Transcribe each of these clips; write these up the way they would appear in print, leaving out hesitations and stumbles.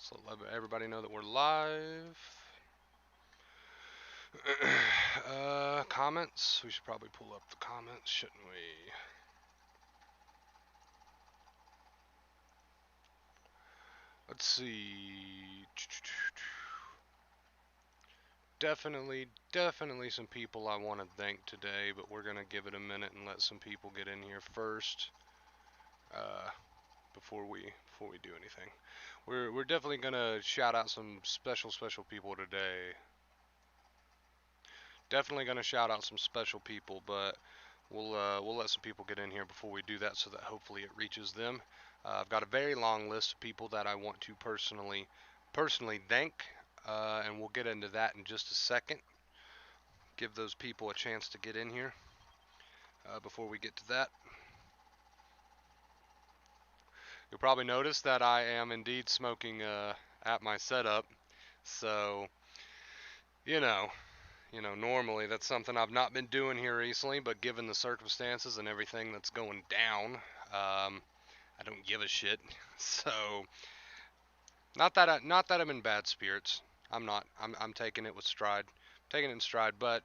So let everybody know that we're live. Comments. We should probably pull up the comments, shouldn't we? Let's see. Definitely some people I want to thank today, but we're gonna give it a minute and let some people get in here first. Uh, before we do anything, we're definitely gonna shout out some special people today. Definitely gonna shout out some special people, but we'll let some people get in here before we do that, so that hopefully it reaches them. I've got a very long list of people that I want to personally thank, and we'll get into that in just a second. Give those people a chance to get in here before we get to that. You'll probably notice that I am indeed smoking at my setup, so you know. Normally that's something I've not been doing here recently, but given the circumstances and everything that's going down, I don't give a shit. So, not that I'm in bad spirits. I'm not. I'm taking it with stride, taking it in stride. But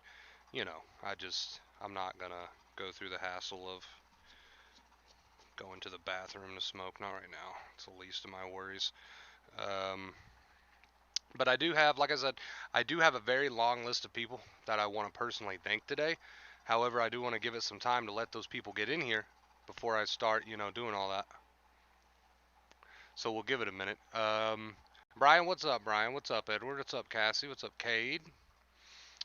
I'm not gonna go through the hassle of going to the bathroom to smoke. Not right now. It's the least of my worries. Um, but I do have, like I said, I do have a very long list of people that I want to personally thank today. However, I do want to give it some time to let those people get in here before I start, doing all that. So we'll give it a minute. Brian, what's up, Brian? What's up, Edward? What's up, Cassie? What's up, Cade?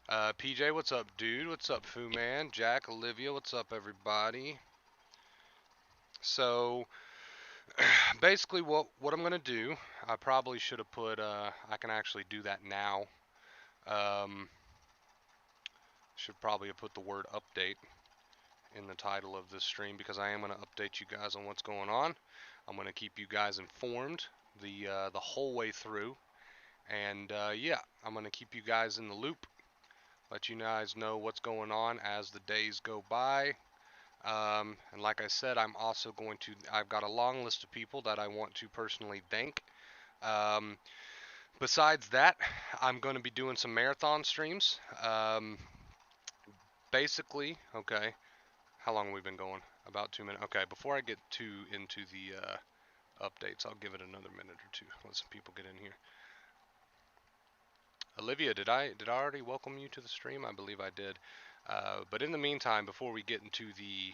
PJ, what's up, dude? What's up, Fu Man? Jack, Olivia, what's up, everybody? So basically, what I'm gonna do, I probably should have put. I can actually do that now. Um, should probably have put the word update in the title of this stream, because I am gonna update you guys on what's going on. I'm gonna keep you guys informed the whole way through. And yeah, I'm going to keep you guys in the loop, let you guys know what's going on as the days go by. And like I said, I've got a long list of people that I want to personally thank. Um, Besides that, I'm going to be doing some marathon streams. Basically, okay, how long have we been going? About 2 minutes. Okay, before I get too into the updates, I'll give it another minute or two. Let some people get in here. Olivia, did I already welcome you to the stream? I believe I did. But in the meantime, before we get into the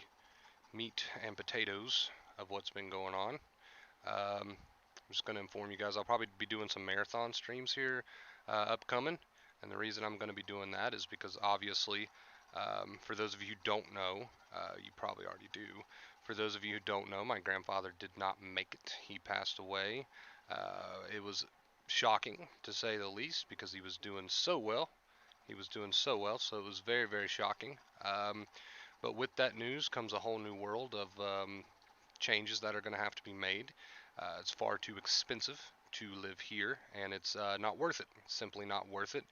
meat and potatoes of what's been going on, I'm just going to inform you guys I'll probably be doing some marathon streams here upcoming. And the reason I'm going to be doing that is because obviously, for those of you who don't know, you probably already do. For those of you who don't know, my grandfather did not make it. He passed away. It was shocking to say the least, because he was doing so well. He was doing so well, so it was very, very shocking. But with that news comes a whole new world of changes that are going to have to be made. It's far too expensive to live here, and it's not worth it. It's simply not worth it.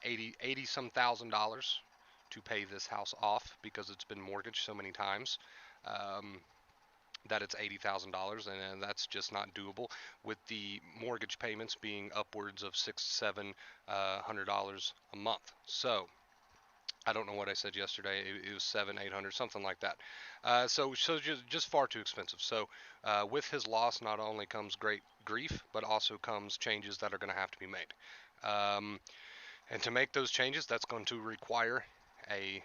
80 some $1,000s to pay this house off, because it's been mortgaged so many times. Um, that it's $80,000, and that's just not doable, with the mortgage payments being upwards of $600-700 a month. So I don't know what I said yesterday. It was 700-800, something like that. So just far too expensive. So with his loss, not only comes great grief, but also comes changes that are going to have to be made. Um, and to make those changes, that's going to require a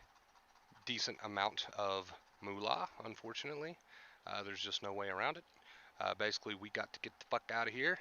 decent amount of moolah, unfortunately. There's just no way around it. Basically, we got to get the fuck out of here.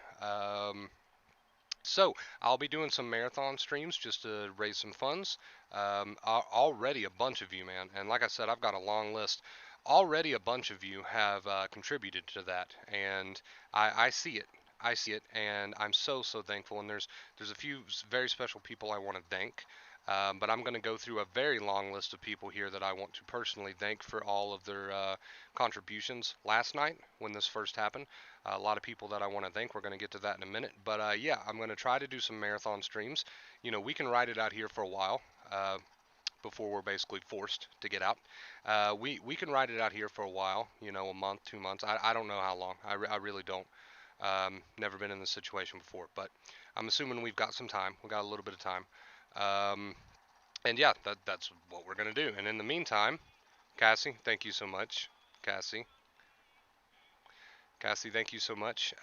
So I'll be doing some marathon streams just to raise some funds. Already a bunch of you, man, and like I said, I've got a long list. Already a bunch of you have contributed to that, and I see it. I see it, and I'm so thankful. And there's a few very special people I want to thank. But I'm going to go through a very long list of people here that I want to personally thank for all of their contributions last night when this first happened. A lot of people that I want to thank. We're going to get to that in a minute. But yeah, I'm going to try to do some marathon streams. We can ride it out here for a while before we're basically forced to get out. We can ride it out here for a while. A month, 2 months. I don't know how long. I really don't. Never been in this situation before, but I'm assuming we've got some time. We got a little bit of time. Um, and yeah, that's what we're gonna do. And in the meantime, Cassie, thank you so much. Cassie, Cassie, thank you so much.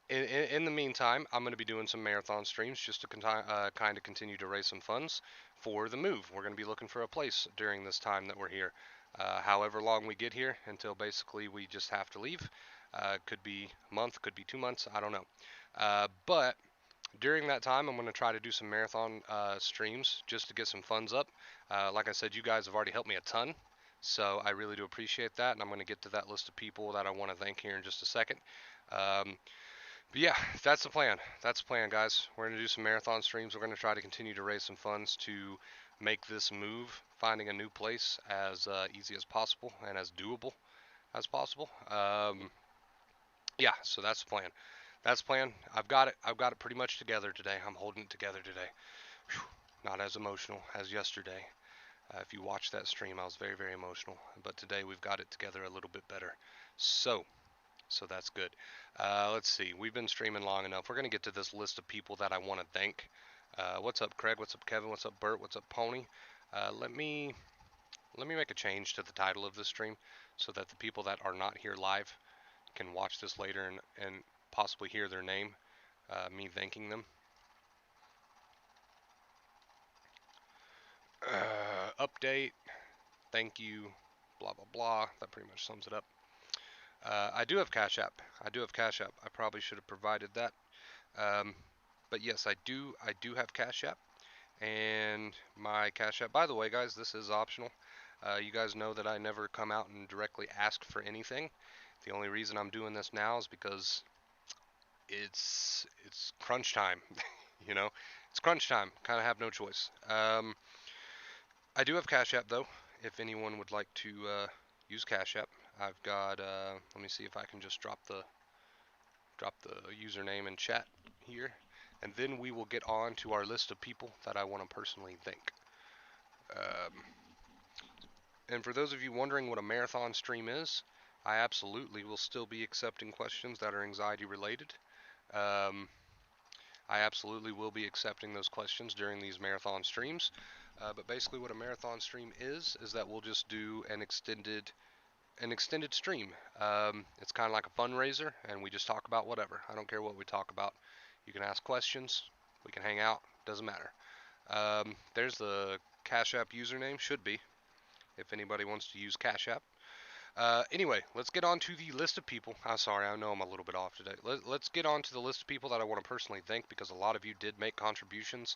In the meantime, I'm going to be doing some marathon streams just to kind of continue to raise some funds for the move. We're going to be looking for a place during this time that we're here. However long we get here until basically we just have to leave. Could be a month, could be 2 months, I don't know. But during that time, I'm going to try to do some marathon streams just to get some funds up. Like I said, you guys have already helped me a ton, so I really do appreciate that, and I'm going to get to that list of people that I want to thank here in just a second. Um, but yeah, that's the plan. That's the plan, guys. We're going to do some marathon streams. We're going to try to continue to raise some funds to make this move, finding a new place, as easy as possible and as doable as possible. Yeah, so that's the plan. That's the plan. I've got it. I've got it pretty much together today. I'm holding it together today. Whew. Not as emotional as yesterday. If you watched that stream, I was very, very emotional. But today we've got it together a little bit better. So that's good. Let's see. We've been streaming long enough. We're gonna get to this list of people that I want to thank. What's up, Craig? What's up, Kevin? What's up, Bert? What's up, Pony? Let me make a change to the title of this stream so that the people that are not here live can watch this later and possibly hear their name, me thanking them. Update. Thank you. Blah blah blah. That pretty much sums it up. I do have Cash App. I do have Cash App. I probably should have provided that. Um, but yes, I do. I do have Cash App, and my Cash App. By the way, guys, this is optional. You guys know that I never come out and directly ask for anything. The only reason I'm doing this now is because it's crunch time. You know, it's crunch time. Kind of have no choice. I do have Cash App though. If anyone would like to use Cash App, I've got. Let me see if I can just drop the username in chat here, and then we will get on to our list of people that I want to personally thank. Um, and for those of you wondering what a marathon stream is, I absolutely will still be accepting questions that are anxiety related. Um, I absolutely will be accepting those questions during these marathon streams. But basically, what a marathon stream is that we'll just do an extended stream. It's kind of like a fundraiser, and we just talk about whatever. I don't care what we talk about. You can ask questions. We can hang out. Doesn't matter. There's the Cash App username. Should be, if anybody wants to use Cash App. Anyway, let's get on to the list of people. I'm sorry, I know I'm a little bit off today. Let's get on to the list of people that I want to personally thank, because a lot of you did make contributions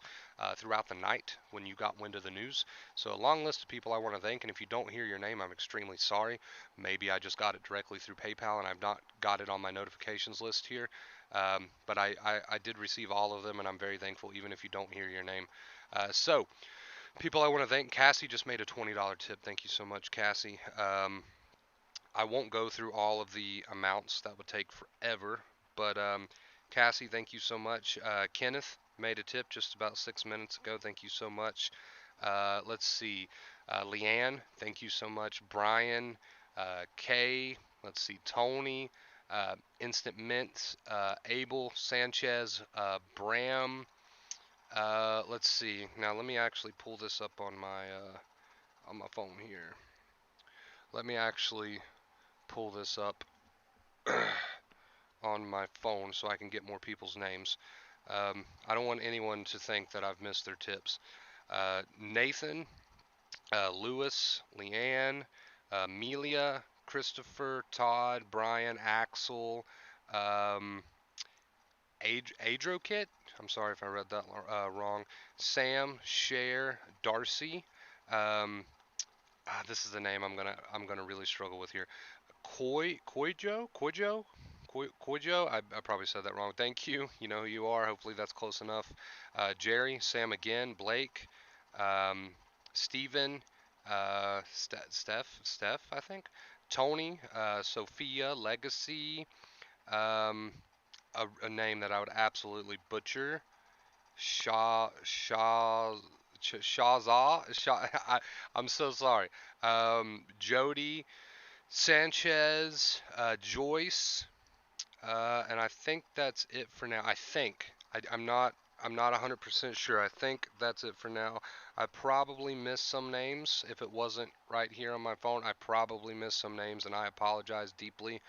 throughout the night when you got wind of the news. So a long list of people I want to thank, and if you don't hear your name, I'm extremely sorry. Maybe I just got it directly through PayPal and I've not got it on my notifications list here. But I did receive all of them, and I'm very thankful even if you don't hear your name. So, people I want to thank, Cassie just made a $20 tip. Thank you so much, Cassie. I won't go through all of the amounts, that would take forever, but Cassie, thank you so much. Kenneth made a tip just about 6 minutes ago. Thank you so much. Let's see. Leanne, thank you so much. Brian, Kay, let's see. Tony, Instant Mints, Abel, Sanchez, Bram. Let's see. Now let me actually pull this up on my phone here. Let me actually pull this up on my phone so I can get more people's names. I don't want anyone to think that I've missed their tips. Nathan, Lewis, Leanne, Amelia, Christopher, Todd, Brian, Axel, Adrokit. I'm sorry if I read that wrong. Sam, Cher, Darcy. This is a name I'm gonna really struggle with here. Koijo? I probably said that wrong. Thank you. You know who you are. Hopefully that's close enough. Jerry, Sam again, Blake, Steven, Steph, I think. Tony, Sophia, Legacy, a name that I would absolutely butcher. Shahzah. I'm so sorry. Jody, Sanchez, Joyce, And I think that's it for now. I'm not 100% sure. I think that's it for now. I probably missed some names. If it wasn't right here on my phone, I probably missed some names, and I apologize deeply.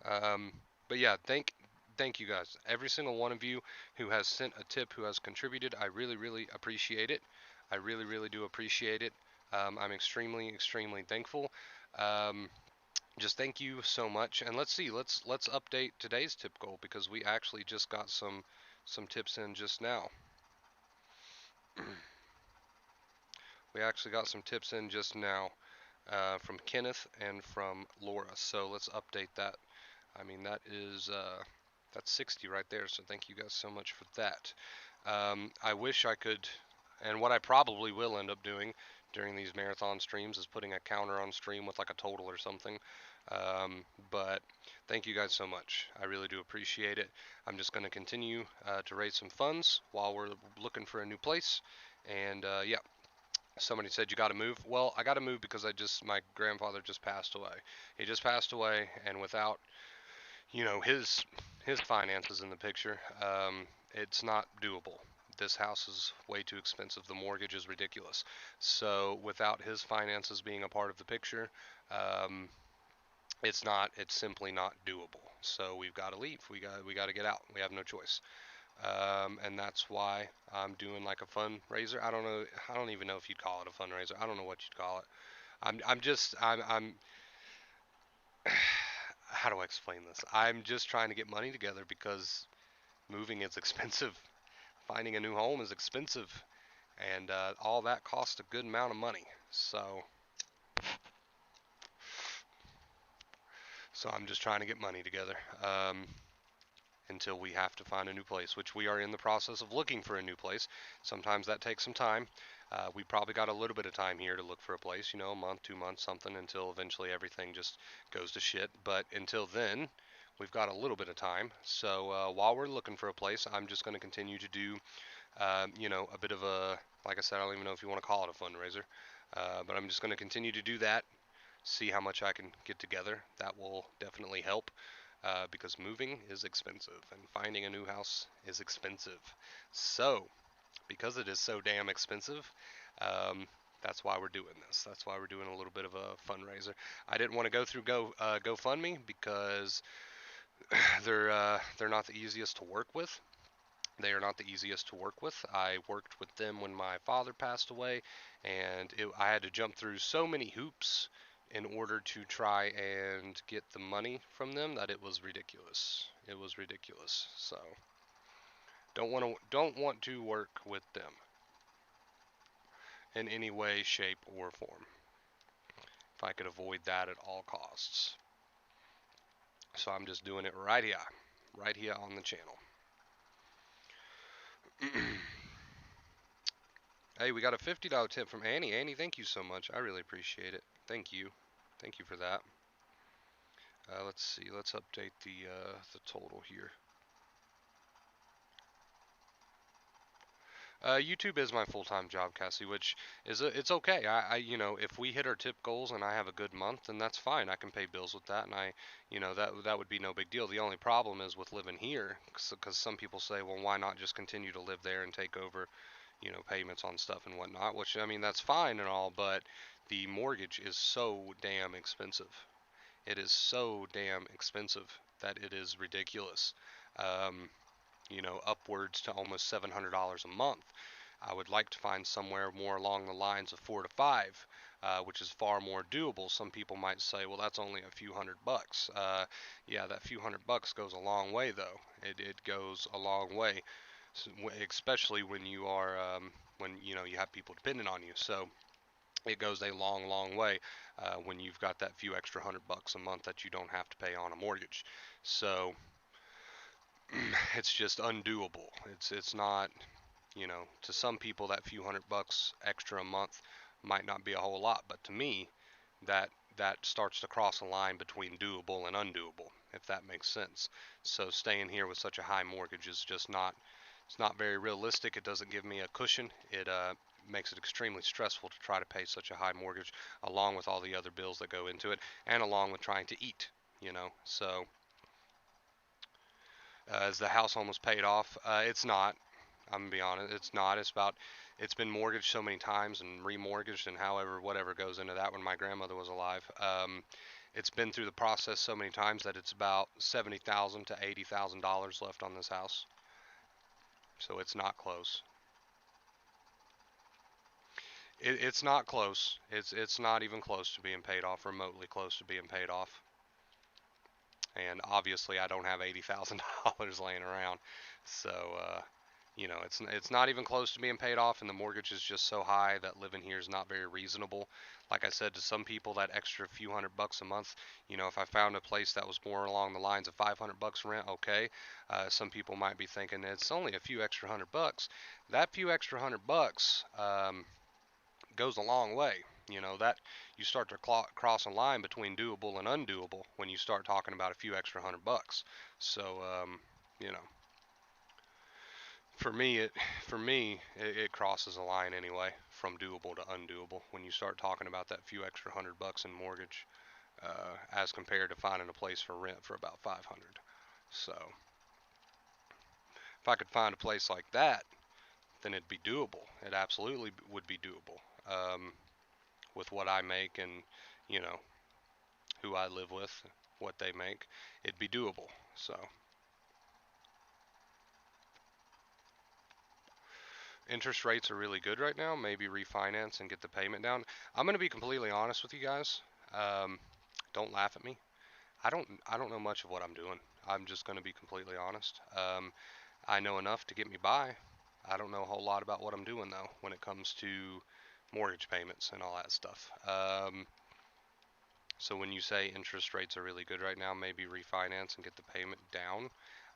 Um, but yeah, thank you guys. Every single one of you who has sent a tip, who has contributed, I really, really appreciate it. I really, really do appreciate it. I'm extremely, extremely thankful. Um, just thank you so much. And let's see, let's update today's tip goal because we actually just got some tips in just now. We actually got some tips in just now from Kenneth and from Laura. So let's update that. I mean, that's 60 right there. So thank you guys so much for that. I wish I could, and what I probably will end up doing during these marathon streams is putting a counter on stream with like a total or something. But thank you guys so much. I really do appreciate it. I'm just going to continue to raise some funds while we're looking for a new place. And yeah, somebody said you got to move. Well, I got to move because my grandfather just passed away. He just passed away, and without his finances in the picture, it's not doable. This house is way too expensive. The mortgage is ridiculous. So without his finances being a part of the picture, um, it's simply not doable. So we've got to leave. We got to get out. We have no choice. And that's why I'm doing like a fundraiser. I don't know. I don't even know if you'd call it a fundraiser. I don't know what you'd call it. I'm how do I explain this? I'm just trying to get money together because moving is expensive. Finding a new home is expensive, and all that costs a good amount of money. So I'm just trying to get money together until we have to find a new place, which we are in the process of looking for a new place. Sometimes that takes some time. We probably got a little bit of time here to look for a place, a month, 2 months, something, until eventually everything just goes to shit. But until then, we've got a little bit of time. So while we're looking for a place, I'm just going to continue to do, a bit of like I said, I don't even know if you want to call it a fundraiser, but I'm just going to continue to do that, see how much I can get together. That will definitely help. Because moving is expensive and finding a new house is expensive. So, because it is so damn expensive, um, that's why we're doing this. That's why we're doing a little bit of a fundraiser. I didn't want to go through GoFundMe because they're not the easiest to work with. They are not the easiest to work with. I worked with them when my father passed away, and I had to jump through so many hoops in order to try and get the money from them that it was ridiculous. It was ridiculous. So don't want to work with them in any way, shape, or form. If I could avoid that at all costs. So I'm just doing it right here on the channel. Hey, we got a $50 tip from Annie. Annie, thank you so much. I really appreciate it. Thank you. Thank you for that. Let's see. Let's update the total here. YouTube is my full-time job, Cassie, which it's okay. If we hit our tip goals and I have a good month, then that's fine. I can pay bills with that, and that would be no big deal. The only problem is with living here, because some people say, well, why not just continue to live there and take over, payments on stuff and whatnot. Which I mean, that's fine and all, but the mortgage is so damn expensive. It is so damn expensive that it is ridiculous. Um, Upwards to almost $700 a month. I would like to find somewhere more along the lines of 4 to 5, which is far more doable. Some people might say, well, that's only a few $100. Yeah, that few $100 goes a long way, though. It goes a long way, especially when you have people dependent on you. So it goes a long, long way when you've got that few extra $100 a month that you don't have to pay on a mortgage. So it's just undoable. It's not, to some people that few $100 extra a month might not be a whole lot, but to me, that that starts to cross a line between doable and undoable, if that makes sense. So staying here with such a high mortgage is just not it's not very realistic. It doesn't give me a cushion. It makes it extremely stressful to try to pay such a high mortgage, along with all the other bills that go into it, and along with trying to eat. So Is the house almost paid off? It's not. I'm gonna be honest. It's not. It's been mortgaged so many times and remortgaged and however whatever goes into that when my grandmother was alive. It's been through the process so many times that it's about $70,000 to $80,000 left on this house. So it's not close. It's not close. It's not even close to being paid off. Remotely close to being paid off. And obviously, I don't have $80,000 laying around. So it's not even close to being paid off, and the mortgage is just so high that living here is not very reasonable. Like I said, to some people, that extra few $100 a month, if I found a place that was more along the lines of $500 rent, okay. Some people might be thinking it's only a few extra $100. That few extra $100 goes a long way. That you start to cross a line between doable and undoable when you start talking about a few extra $100. So, you know, for me, it crosses a line anyway from doable to undoable when you start talking about that few extra $100 in mortgage, as compared to finding a place for rent for about 500. So, if I could find a place like that, then it'd be doable. It absolutely would be doable. With what I make and you know who I live with, what they make, it'd be doable. So interest rates are really good right now. Maybe refinance and get the payment down. I'm gonna be completely honest with you guys. Um, don't laugh at me. I don't know much of what I'm doing. I'm just gonna be completely honest. I know enough to get me by. I don't know a whole lot about what I'm doing though when it comes to mortgage payments and all that stuff. So when you say interest rates are really good right now, maybe refinance and get the payment down.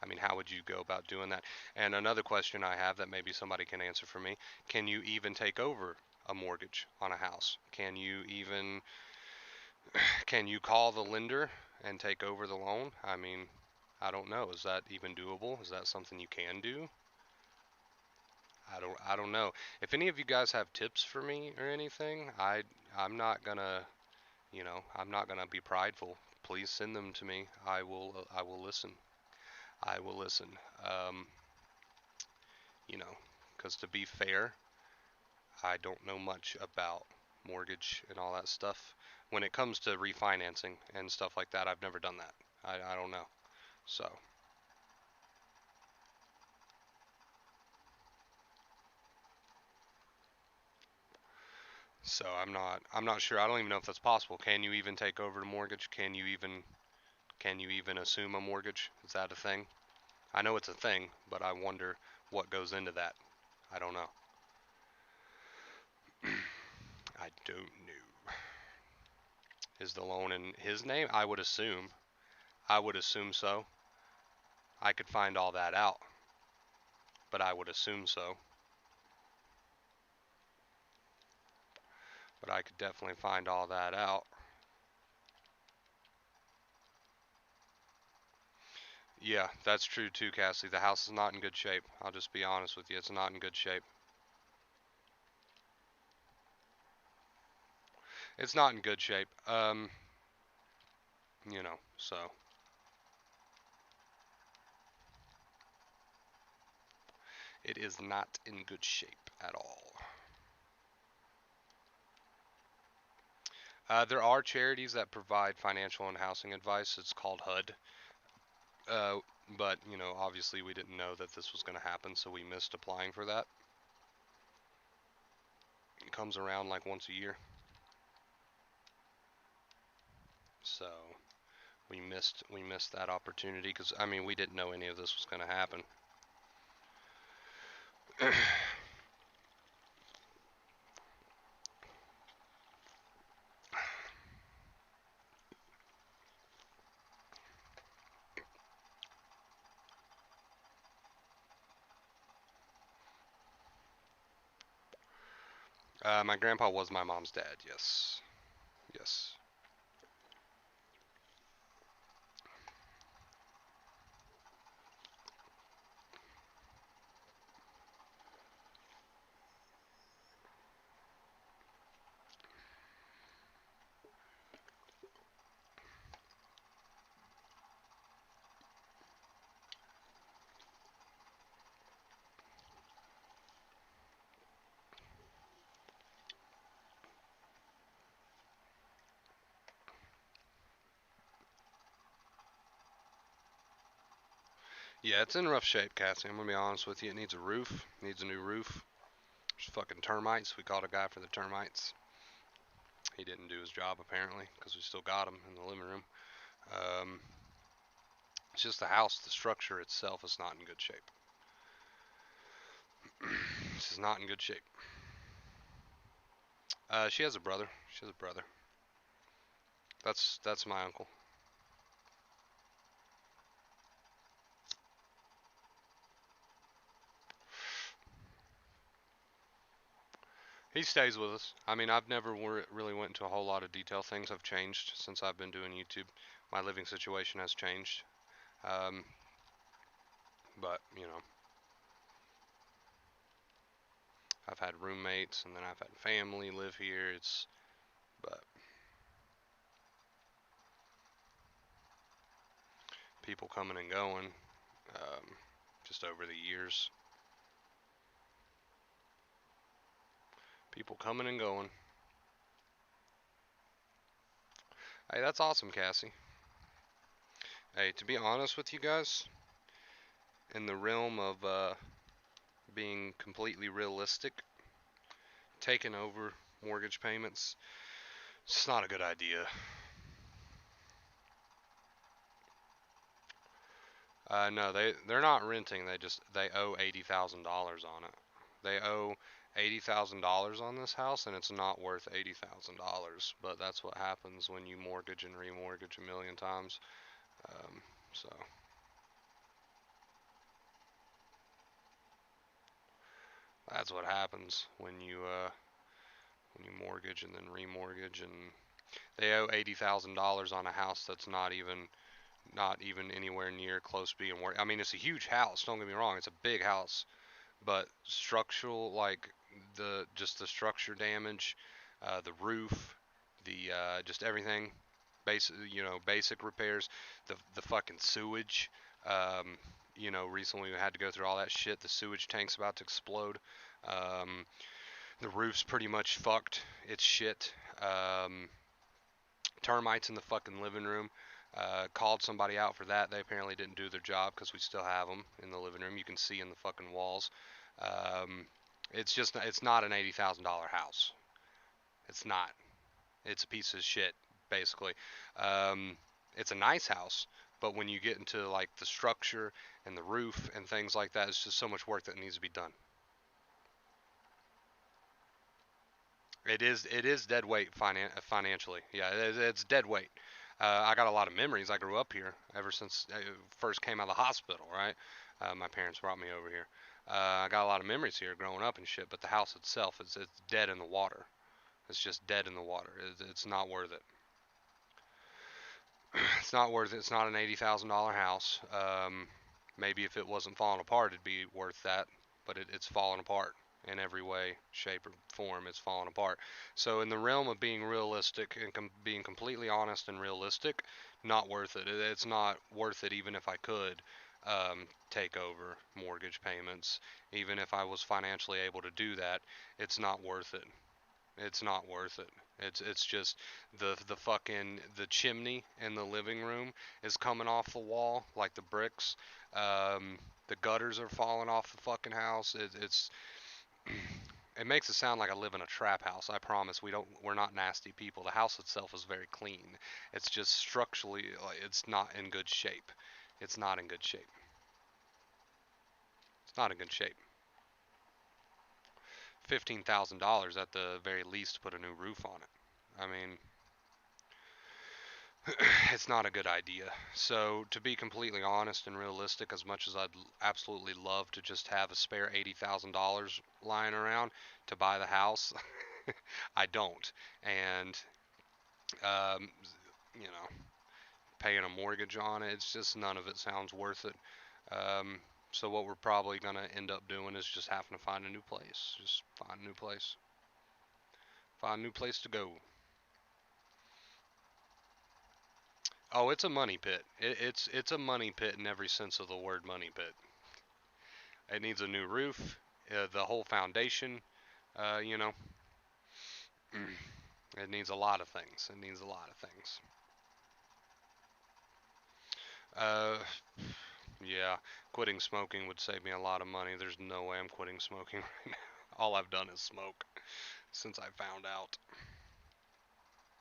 I mean, how would you go about doing that? And another question I have that maybe somebody can answer for me, can you even take over a mortgage on a house? Can you call the lender and take over the loan? I mean, I don't know. Is that even doable? Is that something you can do? I don't know. If any of you guys have tips for me or anything, I'm not gonna I'm not gonna be prideful. Please send them to me. I will listen. I will listen. Um, you know, because to be fair, I don't know much about mortgage and all that stuff. When it comes to refinancing and stuff like that, I've never done that. I don't know. So I'm not sure. I don't even know if that's possible. Can you even take over the mortgage? Can you even assume a mortgage? Is that a thing? I know it's a thing, but I wonder what goes into that. I don't know. I don't know. Is the loan in his name? I would assume. I would assume so. I could find all that out, but I would assume so. But I could definitely find all that out. Yeah, that's true too, Cassie. The house is not in good shape. I'll just be honest with you. It's not in good shape. It's not in good shape. So it is not in good shape at all. There are charities that provide financial and housing advice. It's called HUD. Uh, but, obviously we didn't know that this was going to happen, so we missed applying for that. It comes around like once a year. So we missed that opportunity because I mean we didn't know any of this was going to happen. My grandpa was my mom's dad. Yes, yes. Yeah, it's in rough shape, Cassie. I'm gonna be honest with you. It needs a roof. Needs a new roof. There's fucking termites. We called a guy for the termites. He didn't do his job apparently because we still got him in the living room. Um, it's just the house, the structure itself is not in good shape. This is not in good shape. She has a brother. She has a brother. That's my uncle. He stays with us. I mean, I've never really went into a whole lot of detail. Things have changed since I've been doing YouTube. My living situation has changed. Um, but you know, I've had roommates, and then I've had family live here. But people coming and going, um, just over the years. People coming and going. Hey, that's awesome, Cassie. Hey, to be honest with you guys, in the realm of being completely realistic, taking over mortgage payments, it's not a good idea. No, they're not renting. They owe $80,000 on it. They owe $80,000 on this house, and it's not worth $80,000. But that's what happens when you mortgage and remortgage a million times. So that's what happens when you mortgage and then remortgage, and they owe $80,000 on a house that's not even anywhere near close to being worth. I mean, it's a huge house. Don't get me wrong; it's a big house, but structural, like the structure damage, the roof, the just everything, basic repairs, the fucking sewage. Um, recently we had to go through all that shit. The sewage tank's about to explode. Um, the roof's pretty much fucked. It's shit. Termites in the fucking living room. Called somebody out for that. They apparently didn't do their job because we still have them in the living room. You can see in the fucking walls. Um, it's not an $80,000 house. It's not. It's a piece of shit, basically. Um, it's a nice house, but when you get into like the structure and the roof and things like that, it's just so much work that needs to be done. It is dead weight financially. Yeah, it's dead weight. I got a lot of memories. I grew up here ever since I first came out of the hospital. Right, my parents brought me over here. I got a lot of memories here growing up and shit. But the house itself is it's dead in the water. It's just dead in the water. It's not worth it. It's not worth it. It's not an $80,000 house. Maybe if it wasn't falling apart, it'd be worth that. But it's falling apart in every way, shape, or form. It's falling apart. So, in the realm of being realistic and being completely honest and realistic, not worth it. It's not worth it even if I could take over mortgage payments. Even if I was financially able to do that, it's not worth it. It's not worth it. It's just the fucking the chimney in the living room is coming off the wall like the bricks. The gutters are falling off the fucking house. It's it makes it sound like I live in a trap house. I promise we're not nasty people. The house itself is very clean. It's just structurally like, it's not in good shape. It's not in good shape. It's not in good shape. $15,000 at the very least to put a new roof on it. I mean, it's not a good idea. So, to be completely honest and realistic, as much as I'd absolutely love to just have a spare $80,000 lying around to buy the house, I don't. And, um, you know, paying a mortgage on it, it's just none of it sounds worth it. Um, so, what we're probably going to end up doing is just having to find a new place. Just find a new place. Find a new place to go. Oh, it's a money pit. It's a money pit in every sense of the word money pit. It needs a new roof, the whole foundation. You know, it needs a lot of things. It needs a lot of things. Uh, Yeah, quitting smoking would save me a lot of money. There's no way I'm quitting smoking right now. All I've done is smoke since I found out,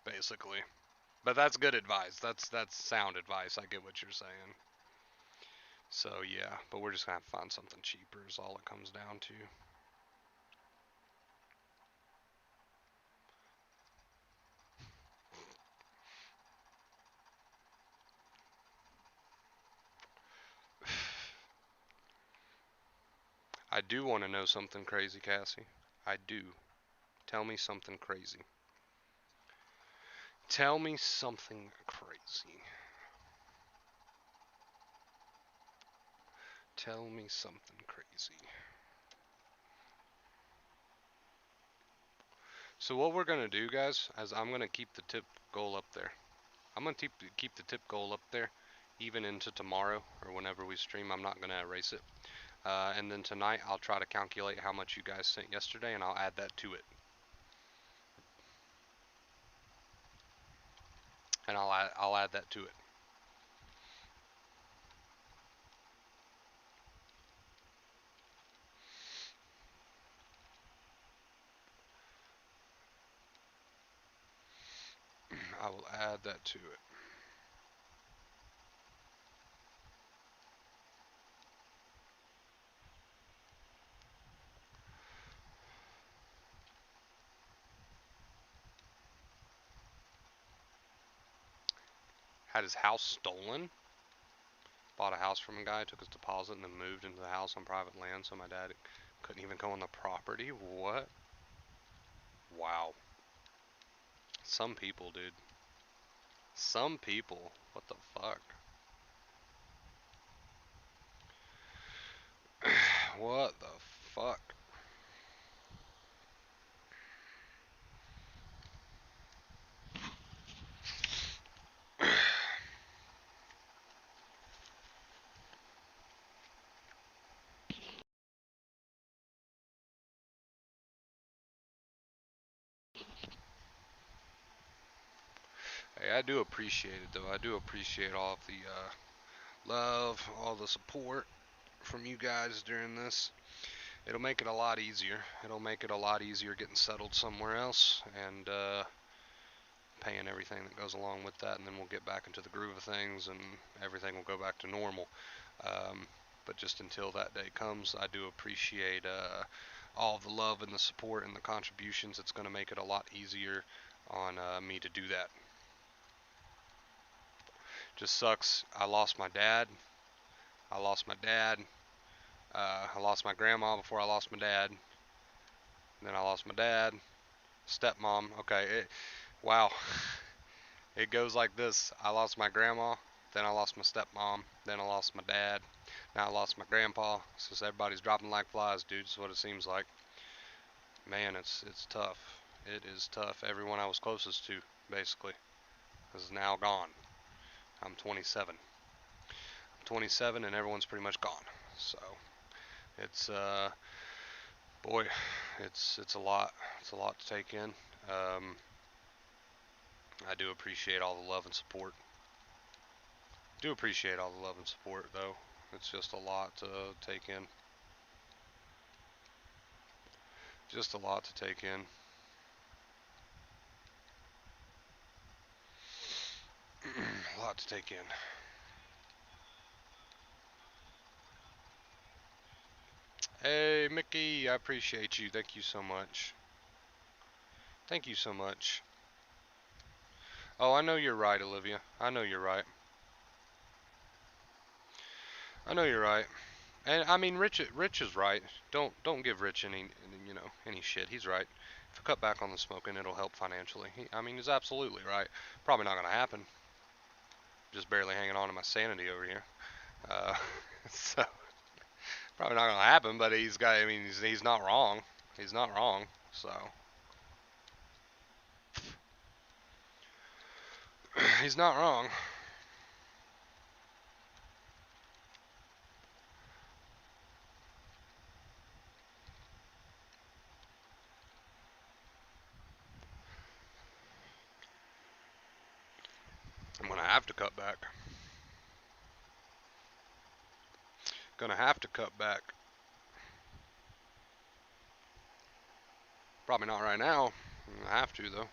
basically. But that's good advice. That's sound advice. I get what you're saying. So yeah, but we're just gonna have to find something cheaper is all it comes down to. I do want to know something crazy, Cassie. I do. Tell me something crazy. Tell me something crazy. Tell me something crazy. So what we're gonna do, guys, is I'm gonna keep the tip goal up there. I'm gonna keep the tip goal up there, even into tomorrow or whenever we stream. I'm not gonna erase it. And then tonight I'll try to calculate how much you guys sent yesterday, and I'll add that to it. And I'll add that to it. I will add that to it. Had his house stolen. Bought a house from a guy, took his deposit, and then moved into the house on private land, so my dad couldn't even go on the property. What? Wow. Some people, dude. Some people. What the fuck? What the fuck? Hey, I do appreciate it, though. I do appreciate all of the love, all the support from you guys during this. It'll make it a lot easier. It'll make it a lot easier getting settled somewhere else and paying everything that goes along with that, and then we'll get back into the groove of things and everything will go back to normal. Um, but just until that day comes, I do appreciate all the love and the support and the contributions. It's going to make it a lot easier on me to do that. Just sucks. I lost my dad. I lost my dad. I lost my grandma before I lost my dad. Then I lost my dad. Stepmom. Okay. Wow. It goes like this. I lost my grandma. Then I lost my stepmom. Then I lost my dad. Now I lost my grandpa. It's just everybody's dropping like flies, dude. That's what it seems like. Man, it's tough. It is tough. Everyone I was closest to, basically, is now gone. I'm 27. I'm 27, and everyone's pretty much gone. So it's boy, it's a lot. It's a lot to take in. I do appreciate all the love and support. Do appreciate all the love and support, though. It's just a lot to take in. Just a lot to take in. A lot to take in. Hey, Mickey, I appreciate you. Thank you so much. Thank you so much. Oh, I know you're right, Olivia. I know you're right. I know you're right. And I mean, Rich is right. Don't give Rich any shit. He's right. If you cut back on the smoking, it'll help financially. I mean, he's absolutely right. Probably not gonna happen. Just barely hanging on to my sanity over here. Uh, so probably not gonna happen. But he's got. I mean, he's not wrong. He's not wrong. So he's not wrong. I'm gonna have to cut back. Gonna have to cut back. Probably not right now. I have to though.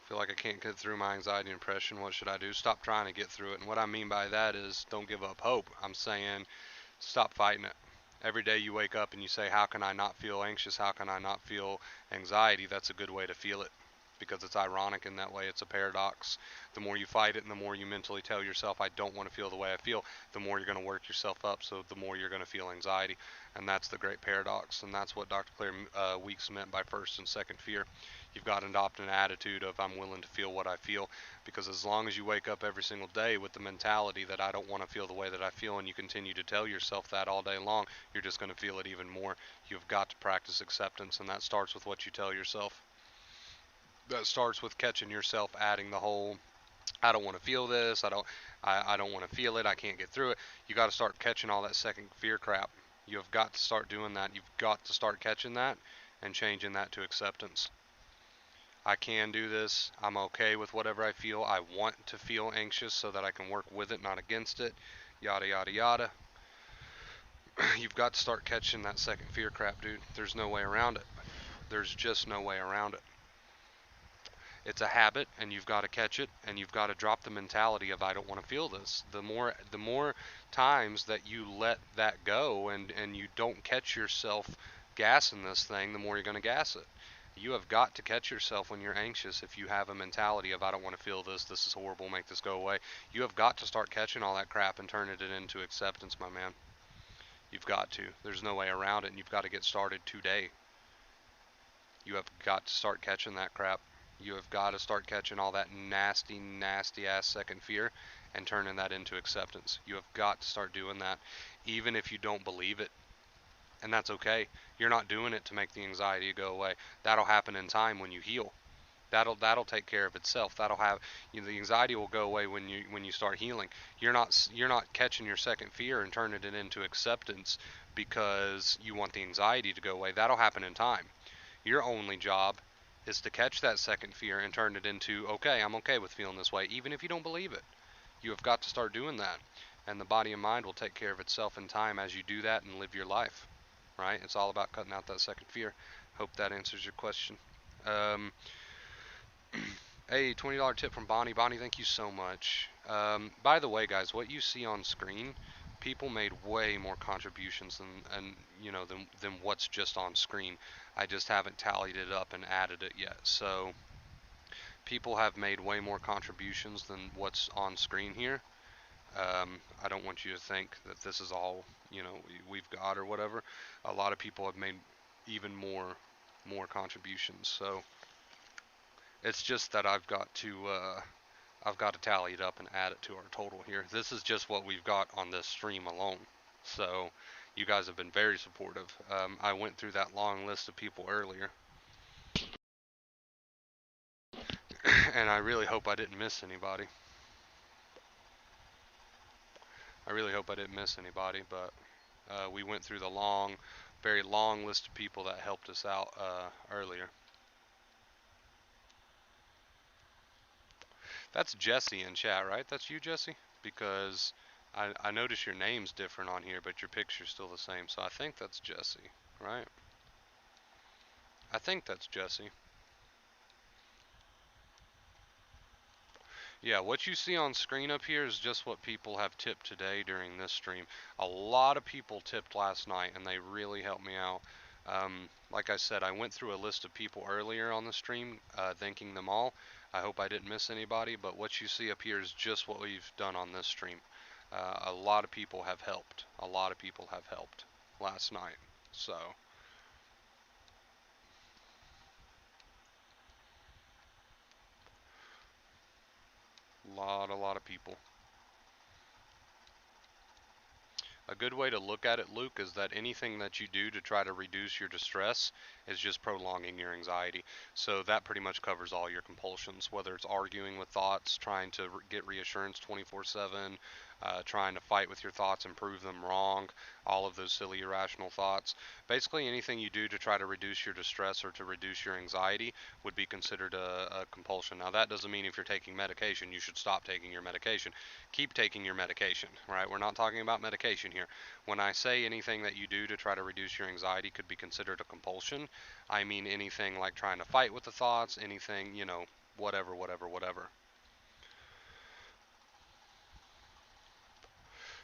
Feel like I can't get through my anxiety and depression. What should I do? Stop trying to get through it. And what I mean by that is don't give up hope. I'm saying stop fighting it. Every day you wake up and you say, how can I not feel anxious? How can I not feel anxiety? That's a good way to feel it, because it's ironic in that way. It's a paradox. The more you fight it and the more you mentally tell yourself, I don't want to feel the way I feel, the more you're going to work yourself up, so the more you're going to feel anxiety. And that's the great paradox. And that's what Dr. Claire Weeks meant by first and second fear. You've got to adopt an attitude of I'm willing to feel what I feel, because as long as you wake up every single day with the mentality that I don't want to feel the way that I feel, and you continue to tell yourself that all day long, you're just going to feel it even more. You've got to practice acceptance, and that starts with what you tell yourself. That starts with catching yourself adding the whole I don't want to feel this, I don't want to feel it, I can't get through it. You got to start catching all that second fear crap. You have got to start doing that. You've got to start catching that and changing that to acceptance. I can do this. I'm okay with whatever I feel. I want to feel anxious so that I can work with it, not against it. Yada, yada, yada. You've got to start catching that second fear crap, dude. There's no way around it. There's just no way around it. It's a habit, and you've got to catch it, and you've got to drop the mentality of I don't want to feel this. The more times that you let that go, and you don't catch yourself gassing this thing, the more you're going to gas it. You have got to catch yourself when you're anxious. If you have a mentality of I don't want to feel this, this is horrible, make this go away, you have got to start catching all that crap and turning it into acceptance, my man. You've got to. There's no way around it, and you've got to get started today. You have got to start catching that crap. You have got to start catching all that nasty, nasty ass second fear and turning that into acceptance. You have got to start doing that, even if you don't believe it. And that's okay. You're not doing it to make the anxiety go away. That'll happen in time when you heal. That'll take care of itself. That'll have the anxiety will go away when you start healing. You're not catching your second fear and turning it into acceptance because you want the anxiety to go away. That'll happen in time. Your only job is to catch that second fear and turn it into, okay, I'm okay with feeling this way, even if you don't believe it. You have got to start doing that. And the body and mind will take care of itself in time as you do that and live your life. Right? It's all about cutting out that second fear. Hope that answers your question. Um, hey, $20 tip from Bonnie. Bonnie, thank you so much. By the way, guys, what you see on screen, people made way more contributions than what's just on screen. I just haven't tallied it up and added it yet. So people have made way more contributions than what's on screen here. I don't want you to think that this is all we've got or whatever. A lot of people have made even more contributions. So it's just that I've got to tally it up and add it to our total here. This is just what we've got on this stream alone. So you guys have been very supportive. I went through that long list of people earlier, and I really hope I didn't miss anybody. I really hope I didn't miss anybody, but we went through the very long list of people that helped us out earlier. That's Jesse in chat, right? That's you, Jesse? Because I notice your name's different on here, but your picture's still the same. So I think that's Jesse, right? I think that's Jesse. Yeah, what you see on screen up here is just what people have tipped today during this stream. A lot of people tipped last night, and they really helped me out. Like I said, I went through a list of people earlier on the stream, thanking them all. I hope I didn't miss anybody, but what you see up here is just what we've done on this stream. A lot of people have helped. A lot of people have helped last night. So, a lot of people. A good way to look at it, Luke, is that anything that you do to try to reduce your distress is just prolonging your anxiety. So that pretty much covers all your compulsions, whether it's arguing with thoughts, trying to get reassurance 24/7, trying to fight with your thoughts and prove them wrong, all of those silly irrational thoughts. Basically, anything you do to try to reduce your distress or to reduce your anxiety would be considered a compulsion. Now, that doesn't mean if you're taking medication, you should stop taking your medication. Keep taking your medication, right? We're not talking about medication here. When I say anything that you do to try to reduce your anxiety could be considered a compulsion, I mean anything like trying to fight with the thoughts, anything, whatever, whatever, whatever.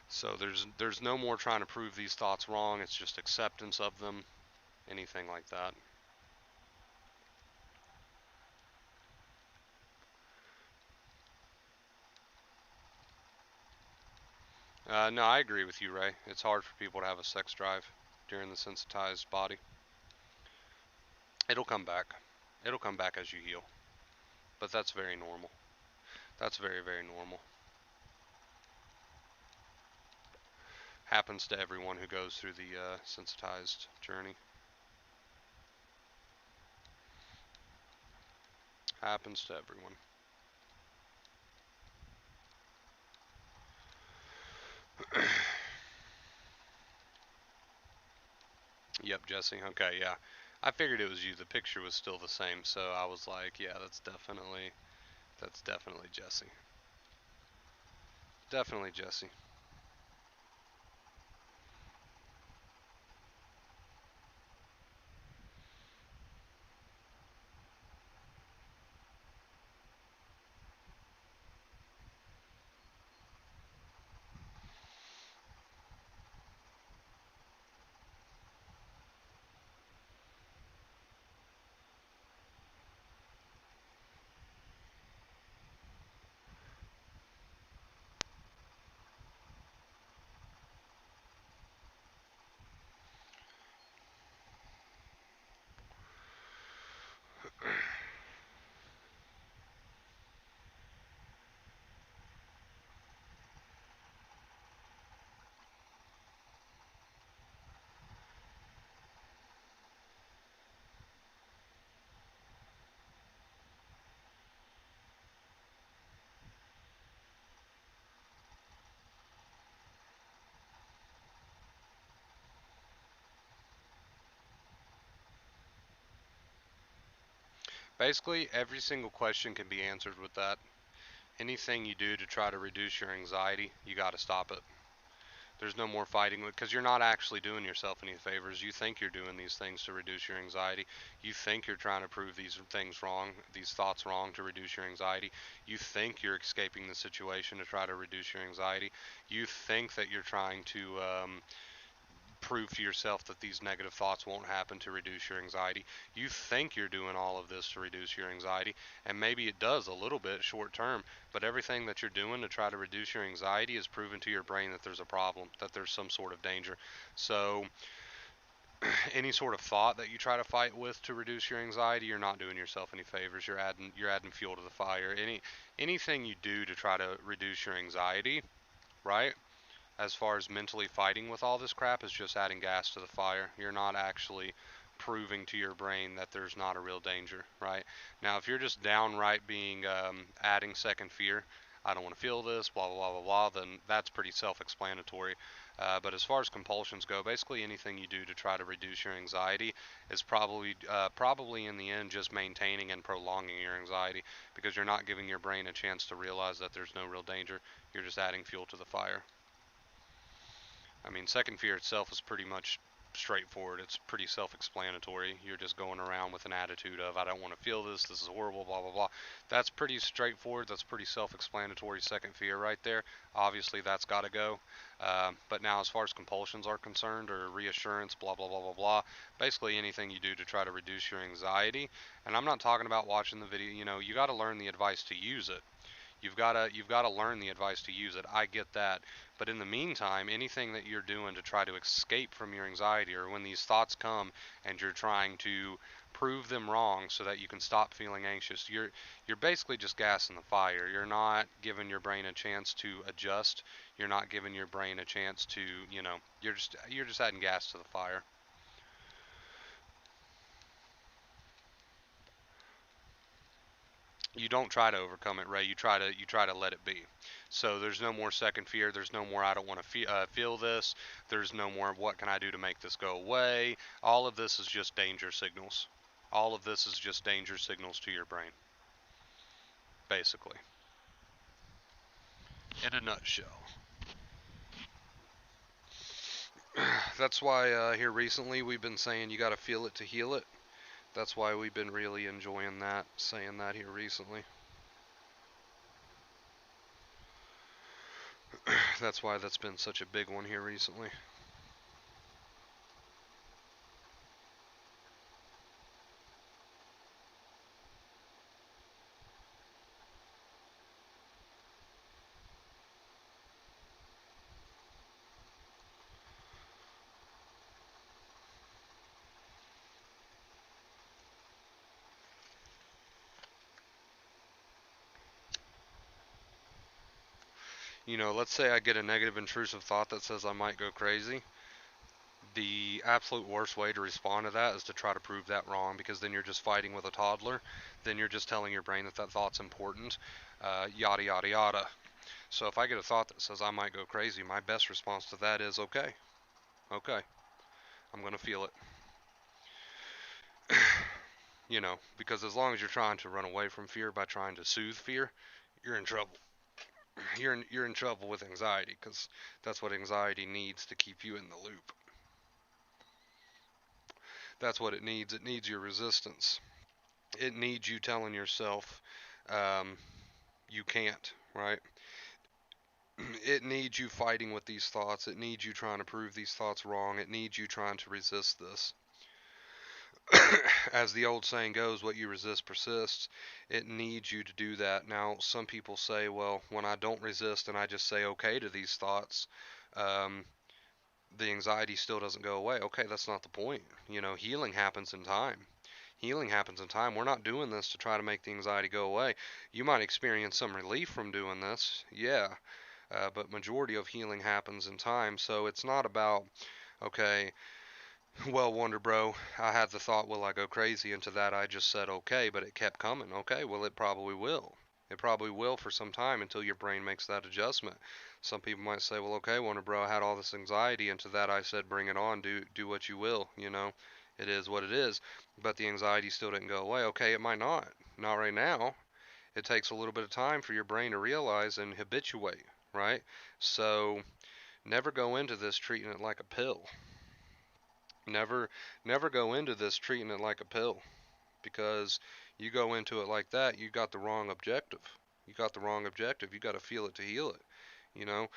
So there's no more trying to prove these thoughts wrong. It's just acceptance of them, anything like that. No, I agree with you, Ray. It's hard for people to have a sex drive during the sensitized body. It'll come back. It'll come back as you heal. But that's very normal. That's very, very normal. Happens to everyone who goes through the sensitized journey. Happens to everyone. Yep, Jesse. Okay, yeah. I figured it was you. The picture was still the same, so I was like, yeah, that's definitely Jesse. Definitely Jesse. Basically, every single question can be answered with that. Anything you do to try to reduce your anxiety, you got to stop it. There's no more fighting because you're not actually doing yourself any favors. You think you're doing these things to reduce your anxiety. You think you're trying to prove these things wrong, these thoughts wrong to reduce your anxiety. You think you're escaping the situation to try to reduce your anxiety. You think that you're trying to prove to yourself that these negative thoughts won't happen to reduce your anxiety. You think you're doing all of this to reduce your anxiety, and maybe it does a little bit short term, but everything that you're doing to try to reduce your anxiety is proven to your brain that there's a problem, that there's some sort of danger. So any sort of thought that you try to fight with to reduce your anxiety, you're not doing yourself any favors. You're adding fuel to the fire. Anything you do to try to reduce your anxiety, right? As far as mentally fighting with all this crap is just adding gas to the fire. You're not actually proving to your brain that there's not a real danger, right? Now, if you're just downright being adding second fear, I don't want to feel this, blah, blah, blah, blah, blah, then that's pretty self-explanatory. But as far as compulsions go, basically anything you do to try to reduce your anxiety is probably in the end just maintaining and prolonging your anxiety because you're not giving your brain a chance to realize that there's no real danger. You're just adding fuel to the fire. I mean, second fear itself is pretty much straightforward. It's pretty self-explanatory. You're just going around with an attitude of, I don't want to feel this, this is horrible, blah, blah, blah. That's pretty straightforward. That's pretty self-explanatory second fear right there. Obviously, that's got to go. But now, as far as compulsions are concerned, or reassurance, blah, blah, blah, blah, blah, basically anything you do to try to reduce your anxiety. And I'm not talking about watching the video. You got to learn the advice to use it. You've got to learn the advice to use it. I get that. But in the meantime, anything that you're doing to try to escape from your anxiety or when these thoughts come and you're trying to prove them wrong so that you can stop feeling anxious, you're basically just gassing the fire. You're not giving your brain a chance to adjust. You're not giving your brain a chance to, you're just adding gas to the fire. You don't try to overcome it, Ray. You try to let it be. So there's no more second fear. There's no more I don't want to feel this. There's no more what can I do to make this go away. All of this is just danger signals. All of this is just danger signals to your brain, basically, in a nutshell. That's why here recently we've been saying you got to feel it to heal it. That's why we've been really enjoying that, saying that here recently. That's why that's been such a big one here recently. You know, let's say I get a negative intrusive thought that says I might go crazy. The absolute worst way to respond to that is to try to prove that wrong, because then you're just fighting with a toddler. Then you're just telling your brain that that thought's important, yada yada yada. So if I get a thought that says I might go crazy, my best response to that is okay, okay, I'm gonna feel it. You know, because as long as you're trying to run away from fear by trying to soothe fear, you're in trouble. You're in trouble with anxiety, because that's what anxiety needs to keep you in the loop. That's what it needs. It needs your resistance. It needs you telling yourself um, you can't, right? It needs you fighting with these thoughts. It needs you trying to prove these thoughts wrong. It needs you trying to resist this. As the old saying goes, what you resist persists. It needs you to do that. Now, some people say, well, when I don't resist and I just say okay to these thoughts, um, the anxiety still doesn't go away. Okay, that's not the point. You know, healing happens in time. Healing happens in time. We're not doing this to try to make the anxiety go away. You might experience some relief from doing this, yeah, but majority of healing happens in time. So it's not about, okay, well, Wonder Bro, I had the thought, will I go crazy? And to that I just said okay, but it kept coming. Okay, well, it probably will. It probably will for some time until your brain makes that adjustment. Some people might say, well, okay, Wonder Bro, I had all this anxiety, and to that I said, bring it on, do what you will, you know. It is what it is. But the anxiety still didn't go away. Okay, it might not right now. It takes a little bit of time for your brain to realize and habituate, right? So never go into this treating it like a pill. Never, never go into this treating it like a pill, because you go into it like that, you got the wrong objective. You got the wrong objective. You got to feel it to heal it. You know,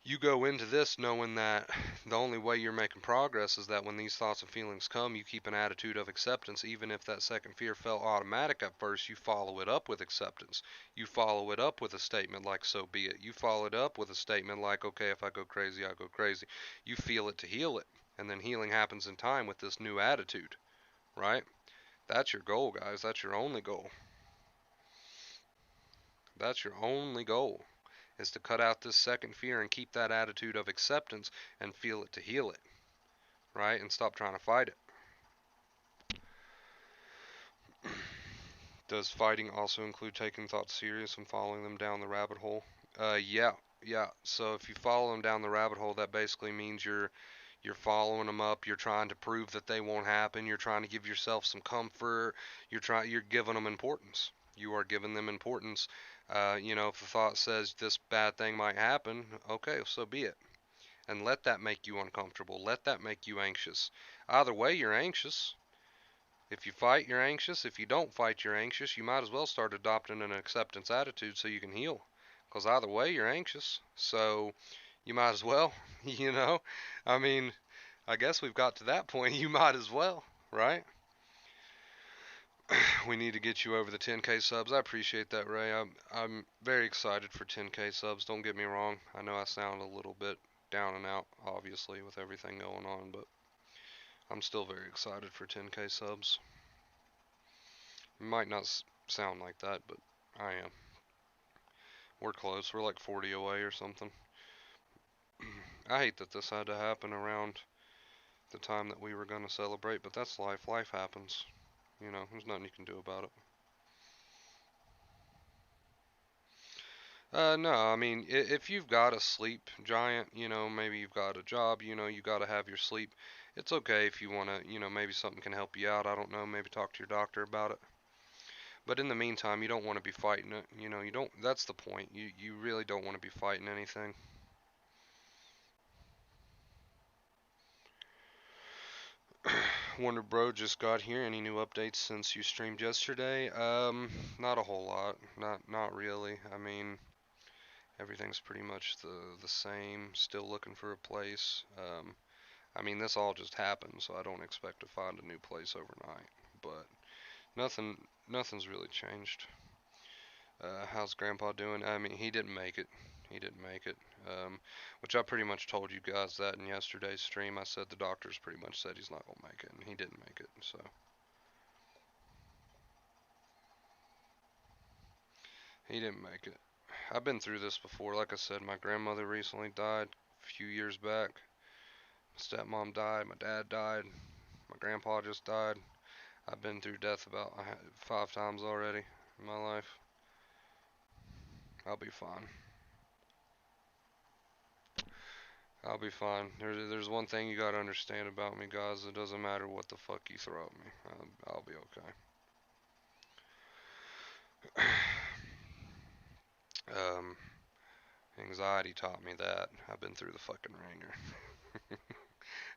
you go into this knowing that the only way you're making progress is that when these thoughts and feelings come, you keep an attitude of acceptance. Even if that second fear felt automatic at first, you follow it up with acceptance. You follow it up with a statement like, so be it. You follow it up with a statement like, okay, if I go crazy, I go crazy. You feel it to heal it. And then healing happens in time with this new attitude, right? That's your goal, guys. That's your only goal. That's your only goal, is to cut out this second fear and keep that attitude of acceptance and feel it to heal it, right? And stop trying to fight it. Does fighting also include taking thoughts serious and following them down the rabbit hole? Yeah, yeah. So if you follow them down the rabbit hole, that basically means you're following them up. You're trying to prove that they won't happen. You're trying to give yourself some comfort. You're giving them importance. You are giving them importance. You know, if the thought says this bad thing might happen, okay, so be it. And let that make you uncomfortable. Let that make you anxious. Either way, you're anxious. If you fight, you're anxious. If you don't fight, you're anxious. You might as well start adopting an acceptance attitude so you can heal. Because either way, you're anxious. So you might as well, you know? I mean, I guess we've got to that point. You might as well, right? We need to get you over the 10K subs. I appreciate that, Ray. I'm very excited for 10K subs. Don't get me wrong. I know I sound a little bit down and out, obviously, with everything going on, but I'm still very excited for 10K subs. It might not sound like that, but I am. We're close. We're like 40 away or something. I hate that this had to happen around the time that we were going to celebrate, but that's life. Life happens. You know, there's nothing you can do about it. No, I mean, if you've got a sleep giant, you know, maybe you've got a job, you know, you got to have your sleep. It's okay if you want to, you know, maybe something can help you out. I don't know, maybe talk to your doctor about it. But in the meantime, you don't want to be fighting it. You know, you don't, that's the point. You really don't want to be fighting anything. Wonder Bro just got here. Any new updates since you streamed yesterday? Not a whole lot. Not really. I mean, everything's pretty much the same. Still looking for a place. I mean, this all just happened, so I don't expect to find a new place overnight. But nothing's really changed. How's Grandpa doing? I mean, he didn't make it. He didn't make it. Which I pretty much told you guys that in yesterday's stream. I said the doctors pretty much said he's not gonna make it, and he didn't make it. So he didn't make it. I've been through this before. Like I said, my grandmother recently died a few years back. My stepmom died. My dad died. My grandpa just died. I've been through death about 5 times already in my life. I'll be fine. I'll be fine. There's one thing you gotta understand about me, guys. It doesn't matter what the fuck you throw at me. I'll be okay. um, Anxiety taught me that. I've been through the fucking ringer.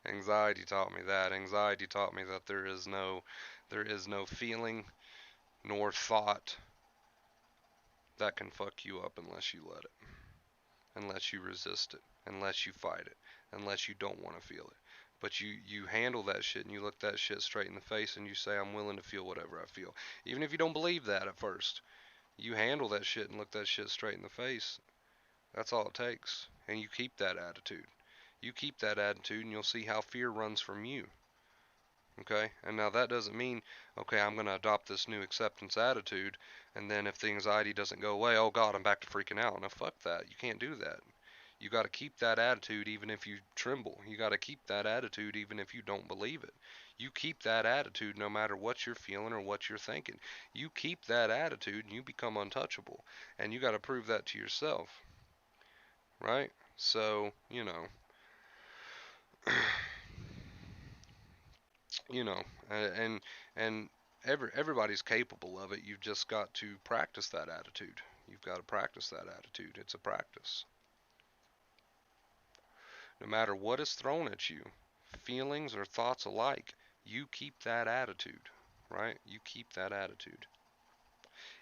Anxiety taught me that. Anxiety taught me that there is no feeling nor thought that can fuck you up unless you let it, unless you resist it, unless you fight it, unless you don't want to feel it. But you handle that shit and you look that shit straight in the face and you say I'm willing to feel whatever I feel. Even if you don't believe that at first. You handle that shit and look that shit straight in the face. That's all it takes. And you keep that attitude. You keep that attitude and you'll see how fear runs from you. Okay? And now that doesn't mean, okay, I'm going to adopt this new acceptance attitude, and then if the anxiety doesn't go away, oh God, I'm back to freaking out. Now, fuck that. You can't do that. You got to keep that attitude even if you tremble. You got to keep that attitude even if you don't believe it. You keep that attitude no matter what you're feeling or what you're thinking. You keep that attitude and you become untouchable. And you got to prove that to yourself. Right? So, you know, and everybody's capable of it. You've just got to practice that attitude. You've got to practice that attitude. It's a practice. No matter what is thrown at you, feelings or thoughts alike, you keep that attitude, right? You keep that attitude.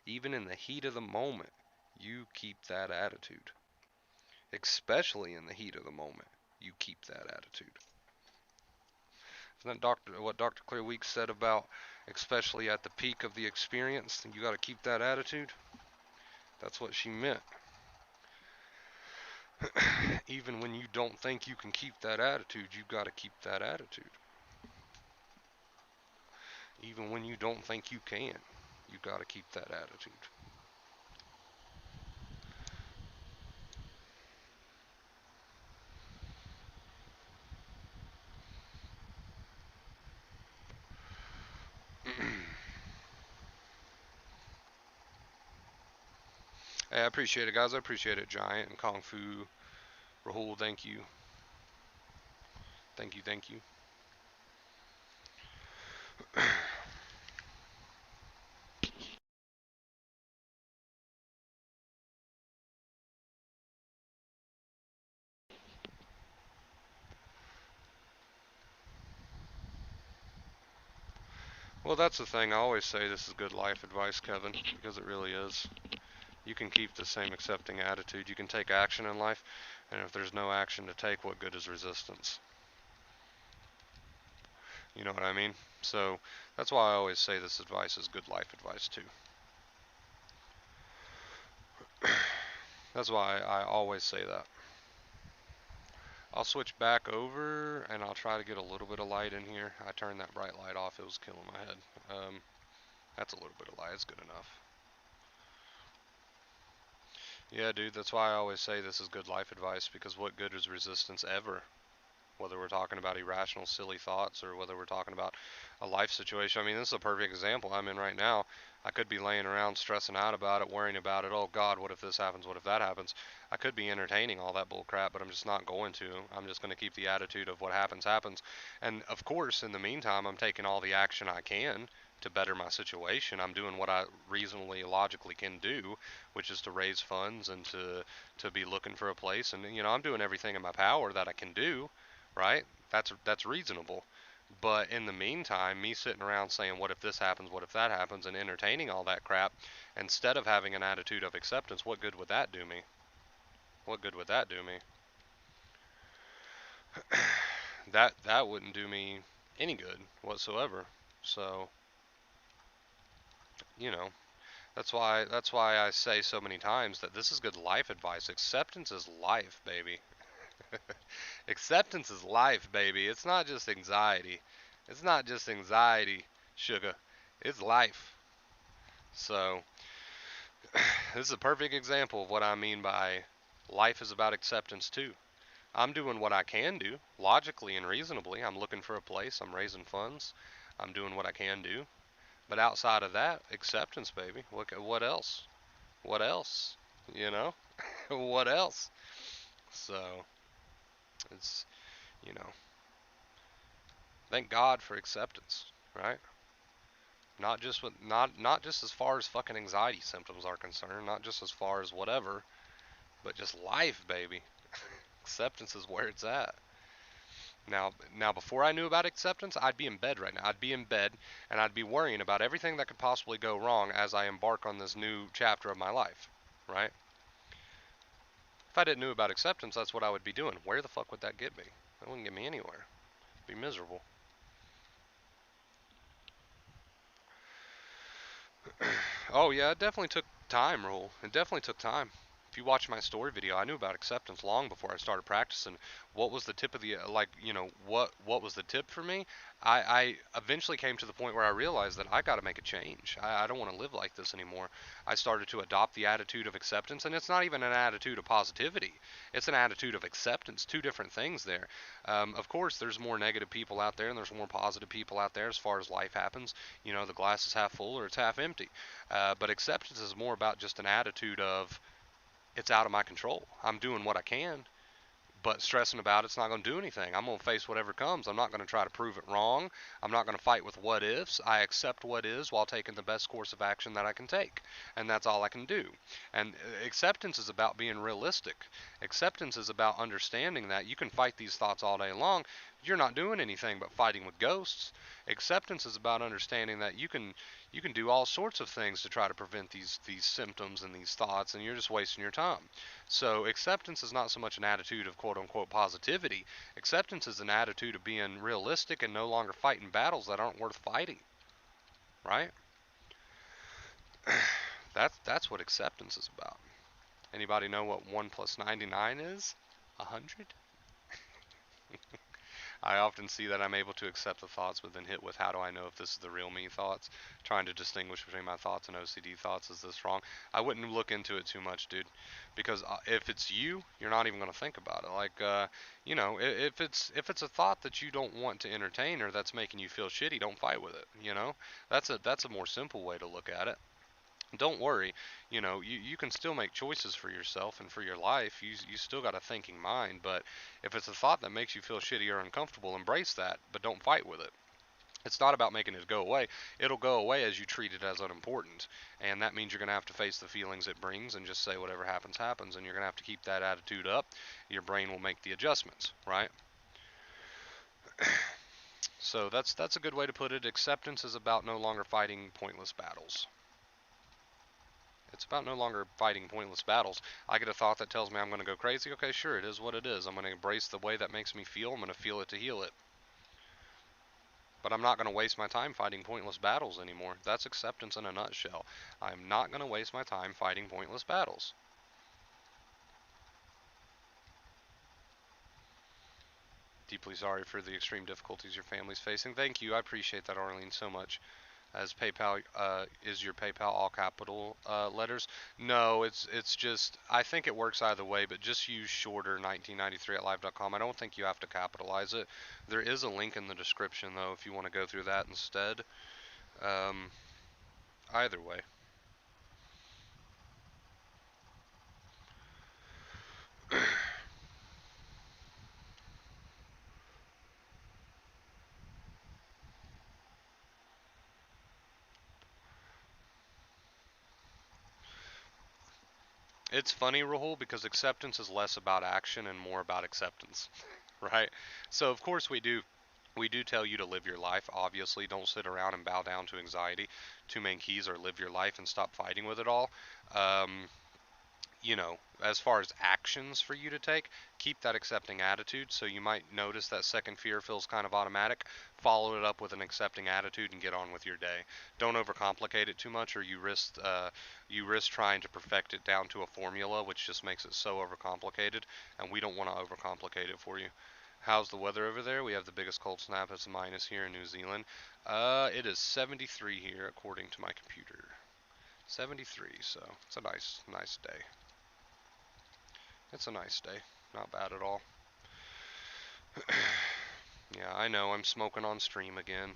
Even in the heat of the moment, you keep that attitude. Especially in the heat of the moment, you keep that attitude. Isn't that what Dr. Clear Weeks said about, especially at the peak of the experience, you got to keep that attitude? That's what she meant. Even when you don't think you can keep that attitude, you got to keep that attitude. Even when you don't think you can, you got to keep that attitude. Hey, I appreciate it, guys. I appreciate it, Giant and Kung Fu. Rahul, thank you. Thank you, thank you. Well, that's the thing. I always say this is good life advice, Kevin, because it really is. You can keep the same accepting attitude. You can take action in life, and if there's no action to take, what good is resistance? You know what I mean? So that's why I always say this advice is good life advice too. That's why I always say that. I'll switch back over and I'll try to get a little bit of light in here. I turned that bright light off. It was killing my head. That's a little bit of light. It's good enough. Yeah, dude, that's why I always say this is good life advice, because what good is resistance ever? whether we're talking about irrational, silly thoughts or whether we're talking about a life situation. I mean, this is a perfect example I'm in right now. I could be laying around stressing out about it, worrying about it. Oh God, what if this happens? What if that happens? I could be entertaining all that bull crap, but I'm just not going to. I'm just going to keep the attitude of what happens, happens. And of course, in the meantime, I'm taking all the action I can to better my situation. I'm doing what I reasonably, logically can do, which is to raise funds and to be looking for a place. And I'm doing everything in my power that I can do, right? That's reasonable. But in the meantime, me sitting around saying, what if this happens, what if that happens, and entertaining all that crap, instead of having an attitude of acceptance, what good would that do me? What good would that do me? That wouldn't do me any good whatsoever. So, you know, that's why I say so many times that this is good life advice. Acceptance is life, baby. Acceptance is life, baby. It's not just anxiety. It's not just anxiety, sugar. It's life. So, this is a perfect example of what I mean by life is about acceptance too. I'm doing what I can do, logically and reasonably. I'm looking for a place, I'm raising funds, I'm doing what I can do. But outside of that, acceptance, baby. What else? What else? You know? What else? So, it's, you know, thank God for acceptance, right? Not just as far as fucking anxiety symptoms are concerned, not just as far as whatever, but just life, baby. Acceptance is where it's at. Now, before I knew about acceptance, I'd be in bed right now. I'd be in bed and I'd be worrying about everything that could possibly go wrong as I embark on this new chapter of my life, right? If I didn't know about acceptance, that's what I would be doing. Where the fuck would that get me? That wouldn't get me anywhere. I'd be miserable. Oh yeah, it definitely took time, Rule. It definitely took time. If you watch my story video, I knew about acceptance long before I started practicing. What was the tip of the like, what was the tip for me? I eventually came to the point where I realized that I got to make a change. I don't want to live like this anymore. I started to adopt the attitude of acceptance, and it's not even an attitude of positivity. It's an attitude of acceptance. Two different things there. Of course, there's more negative people out there, and there's more positive people out there as far as life happens. The glass is half full or it's half empty. But acceptance is more about just an attitude of it's out of my control. I'm doing what I can, but stressing about it's not going to do anything. I'm going to face whatever comes. I'm not going to try to prove it wrong. I'm not going to fight with what ifs. I accept what is while taking the best course of action that I can take. And that's all I can do. And acceptance is about being realistic. Acceptance is about understanding that you can fight these thoughts all day long. You're not doing anything but fighting with ghosts. Acceptance is about understanding that you can do all sorts of things to try to prevent these symptoms and these thoughts, and you're just wasting your time. So acceptance is not so much an attitude of quote unquote positivity. Acceptance is an attitude of being realistic and no longer fighting battles that aren't worth fighting. Right? That's what acceptance is about. Anybody know what 1 plus 99 is? 100? I often see that I'm able to accept the thoughts, but then hit with how do I know if this is the real me thoughts? Trying to distinguish between my thoughts and OCD thoughts. Is this wrong? I wouldn't look into it too much, dude, because if it's you, you're not even going to think about it. Like, if it's a thought that you don't want to entertain or that's making you feel shitty, don't fight with it. That's a more simple way to look at it. Don't worry, you can still make choices for yourself and for your life. You still got a thinking mind, but if it's a thought that makes you feel shitty or uncomfortable, embrace that, but don't fight with it. It's not about making it go away. It'll go away as you treat it as unimportant. And that means you're going to have to face the feelings it brings and just say whatever happens, happens. And you're going to have to keep that attitude up. Your brain will make the adjustments, right? So that's a good way to put it. Acceptance is about no longer fighting pointless battles. It's about no longer fighting pointless battles. I get a thought that tells me I'm going to go crazy. Okay, sure, it is what it is. I'm going to embrace the way that makes me feel. I'm going to feel it to heal it. But I'm not going to waste my time fighting pointless battles anymore. That's acceptance in a nutshell. I'm not going to waste my time fighting pointless battles. Deeply sorry for the extreme difficulties your family's facing. Thank you. I appreciate that, Arlene, so much. as PayPal is your PayPal all capital letters. No, it's just I think it works either way, but just use shorter 1993 at live.com. I don't think you have to capitalize it. There is a link in the description though if you want to go through that instead. Um, Either way. It's funny, Rahul, because acceptance is less about action and more about acceptance, right? So of course we do tell you to live your life. Obviously, don't sit around and bow down to anxiety. Two main keys are live your life and stop fighting with it all. Um, as far as actions for you to take, keep that accepting attitude. So you might notice that second fear feels kind of automatic. Follow it up with an accepting attitude and get on with your day. Don't overcomplicate it too much, or you risk trying to perfect it down to a formula, which just makes it so overcomplicated. And we don't want to overcomplicate it for you. How's the weather over there? We have the biggest cold snap. It's a minus here in New Zealand. It is 73 here according to my computer. 73, so it's a nice day. It's a nice day. Not bad at all. Yeah, I know. I'm smoking on stream again.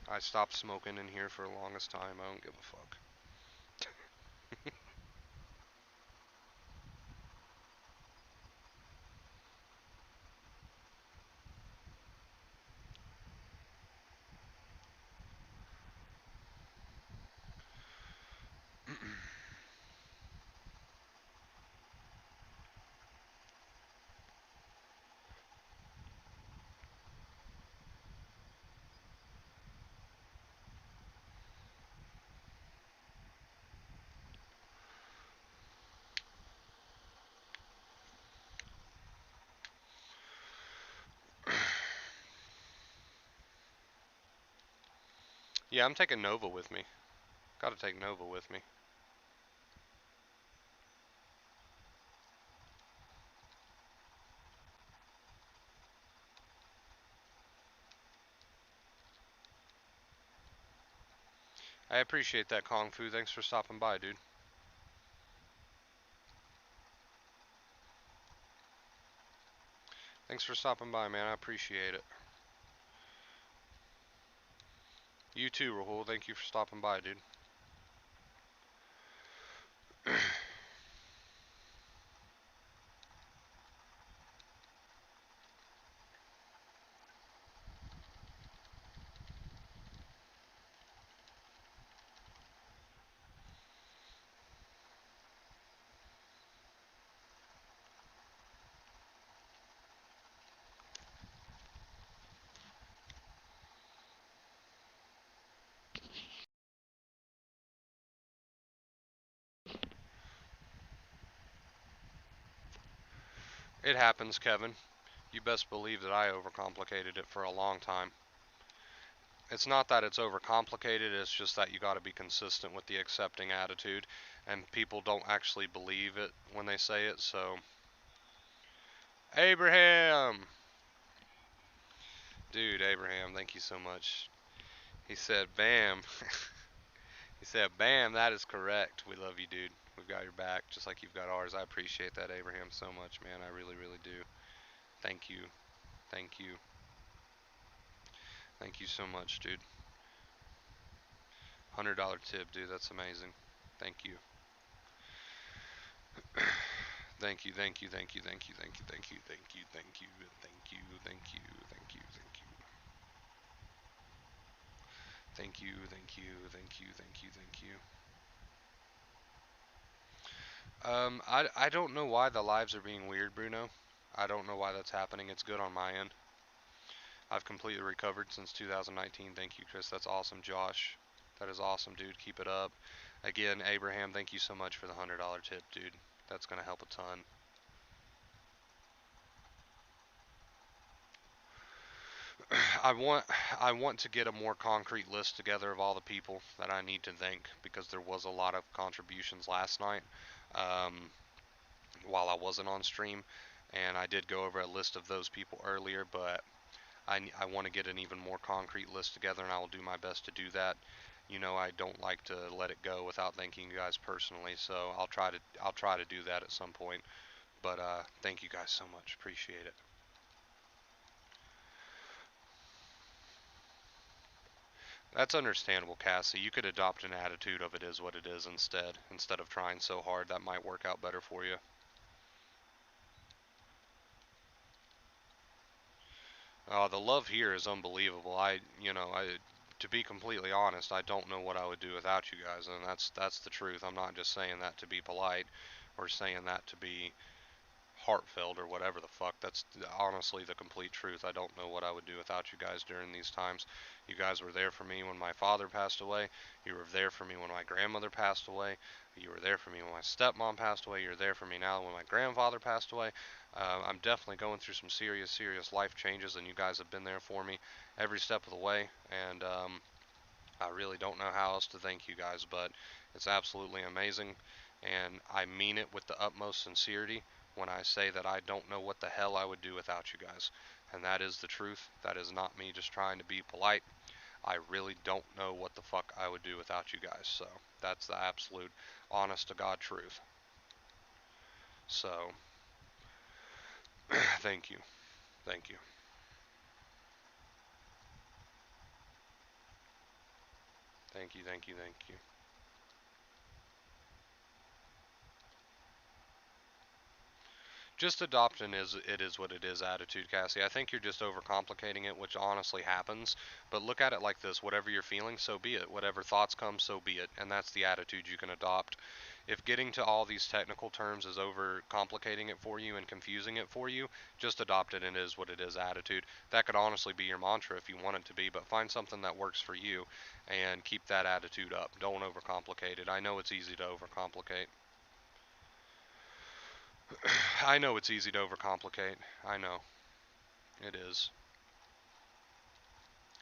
I stopped smoking in here for the longest time. I don't give a fuck. Yeah, I'm taking Nova with me. Gotta take Nova with me. I appreciate that, Kung Fu. Thanks for stopping by, dude. Thanks for stopping by, man. I appreciate it. You too, Rahul. Thank you for stopping by, dude. It happens, Kevin. You best believe that I overcomplicated it for a long time. It's not that it's overcomplicated, it's just that you got to be consistent with the accepting attitude, and people don't actually believe it when they say it, so. Abraham! Dude, Abraham, thank you so much. He said, bam. He said, bam, that is correct. We love you, dude. We've got your back, just like you've got ours. I appreciate that, Abraham, so much, man. I really, really do. Thank you. Thank you. Thank you so much, dude. $100 tip, dude. That's amazing. Thank you. Thank you, thank you, thank you, thank you, thank you, thank you, thank you, thank you, thank you, thank you, thank you, thank you. Thank you, thank you, thank you, thank you, thank you. I don't know why the lives are being weird, Bruno. I don't know why that's happening. It's good on my end. I've completely recovered since 2019. Thank you, Chris. That's awesome, Josh. That is awesome, dude. Keep it up. Again, Abraham, thank you so much for the $100 tip, dude. That's gonna help a ton. I want I want to get a more concrete list together of all the people that I need to thank because there was a lot of contributions last night um, while I wasn't on stream, and I did go over a list of those people earlier, but I want to get an even more concrete list together, and I will do my best to do that. you know I don't like to let it go without thanking you guys personally. So I'll try to do that at some point. But thank you guys so much. Appreciate it. That's understandable, Cassie. You could adopt an attitude of it is what it is instead of trying so hard. That might work out better for you. The love here is unbelievable. To be completely honest, I don't know what I would do without you guys, and that's the truth. I'm not just saying that to be polite, or saying that to be heartfelt or whatever the fuck. That's honestly the complete truth. I don't know what I would do without you guys during these times. You guys were there for me when my father passed away. You were there for me when my grandmother passed away. You were there for me when my stepmom passed away. You're there for me now when my grandfather passed away. I'm definitely going through some serious, serious life changes, and you guys have been there for me every step of the way. And I really don't know how else to thank you guys, but it's absolutely amazing. And I mean it with the utmost sincerity when I say that I don't know what the hell I would do without you guys. And that is the truth. That is not me just trying to be polite. I really don't know what the fuck I would do without you guys. So that's the absolute honest to God truth. So thank you. Thank you. Thank you. Thank you. Thank you. Just adoption is it is what it is attitude, Cassie. I think you're just overcomplicating it, which honestly happens. But look at it like this: whatever you're feeling, so be it. Whatever thoughts come, so be it. And that's the attitude you can adopt. If getting to all these technical terms is overcomplicating it for you and confusing it for you, just adopt it and it is what it is attitude. That could honestly be your mantra if you want it to be, but find something that works for you and keep that attitude up. Don't overcomplicate it. I know it's easy to overcomplicate. I know it's easy to overcomplicate. I know. It is.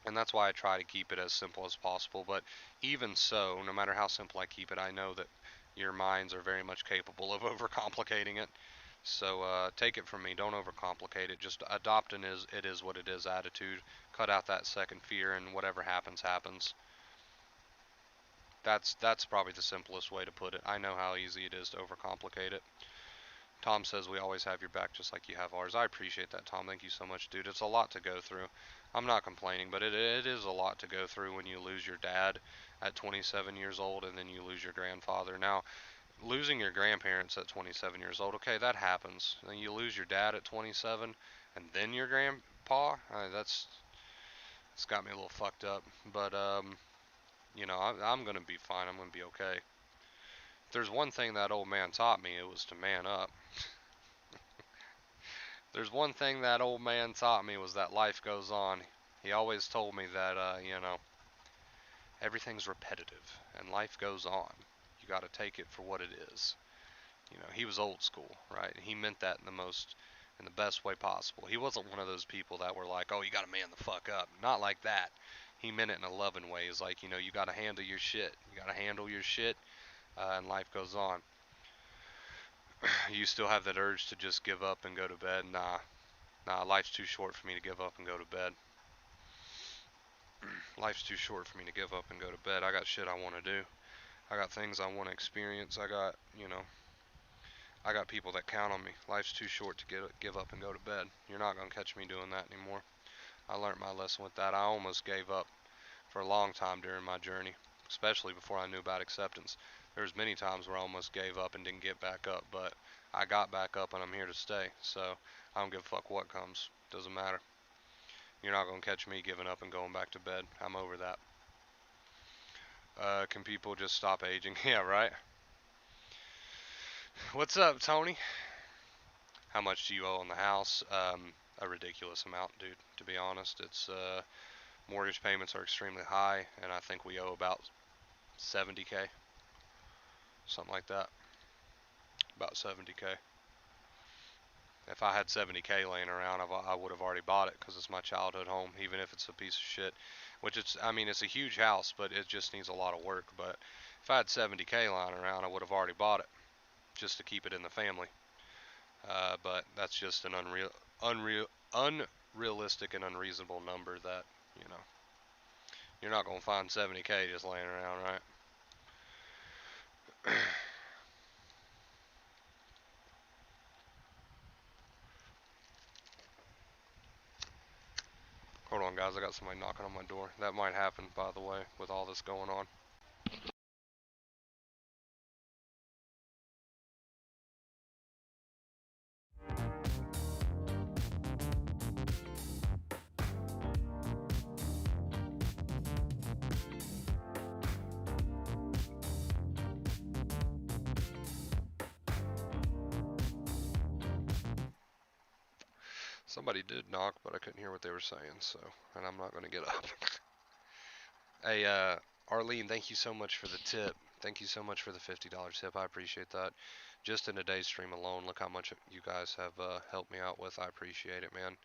And that's why I try to keep it as simple as possible. But even so, no matter how simple I keep it, I know that your minds are very much capable of overcomplicating it. So take it from me. Don't overcomplicate it. Just adopt an is it is what it is attitude. Cut out that second fear, and whatever happens, happens. That's probably the simplest way to put it. I know how easy it is to overcomplicate it. Tom says we always have your back just like you have ours. I appreciate that, Tom. Thank you so much, dude. It's a lot to go through. I'm not complaining, but it is a lot to go through when you lose your dad at 27 years old and then you lose your grandfather. Now, losing your grandparents at 27 years old, okay, that happens. Then you lose your dad at 27 and then your grandpa. It's got me a little fucked up. But I'm gonna be fine. I'm gonna be okay. If there's one thing that old man taught me, it was to man up. There's one thing that old man taught me was that life goes on. He always told me that, everything's repetitive and life goes on. You got to take it for what it is. He was old school, right? He meant that in the best way possible. He wasn't one of those people that were like, oh, you got to man the fuck up. Not like that. He meant it in a loving way. He's like, you got to handle your shit. You got to handle your shit, and life goes on. You still have that urge to just give up and go to bed? Nah, life's too short for me to give up and go to bed. Life's too short for me to give up and go to bed. I got shit I want to do. I got things I want to experience. I got people that count on me. Life's too short to give up and go to bed. You're not going to catch me doing that anymore. I learned my lesson with that. I almost gave up for a long time during my journey, especially before I knew about acceptance. There was many times where I almost gave up and didn't get back up, but I got back up and I'm here to stay. So I don't give a fuck what comes. Doesn't matter. You're not going to catch me giving up and going back to bed. I'm over that. Can people just stop aging? Yeah, right. What's up, Tony? How much do you owe on the house? A ridiculous amount, dude. To be honest, it's mortgage payments are extremely high, and I think we owe about 70K, something like that. About 70K. If I had 70K laying around, I would have already bought it because it's my childhood home, even if it's a piece of shit. Which I mean, it's a huge house, but it just needs a lot of work. But if I had 70K lying around, I would have already bought it just to keep it in the family. But that's just an unrealistic and unreasonable number that, you know, You're not gonna find 70K just laying around, right? Hold on, guys. I got somebody knocking on my door. That might happen, by the way, with all this going on. Somebody did knock, but I couldn't hear what they were saying, so, and I'm not going to get up. Hey, Arlene, thank you so much for the tip. Thank you so much for the $50 tip. I appreciate that. Just in today's stream alone, look how much you guys have helped me out with. I appreciate it, man.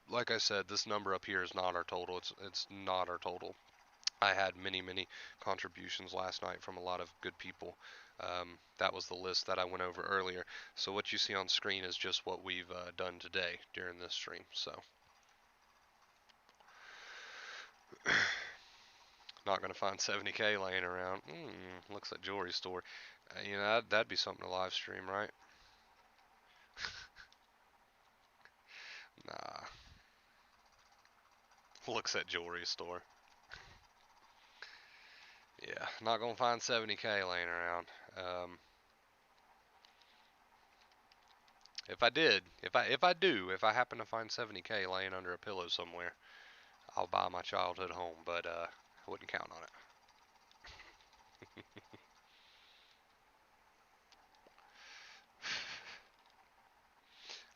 Like I said, this number up here is not our total. It's not our total. I had many contributions last night from a lot of good people. That was the list that I went over earlier. So what you see on screen is just what we've done today during this stream. So not gonna find 70K laying around. Looks like jewelry store. You know, that'd be something to live stream, right? Nah. Looks at jewelry store. Yeah, not gonna find 70K laying around. If I did, if I happen to find 70K laying under a pillow somewhere, I'll buy my childhood home, but I wouldn't count on it.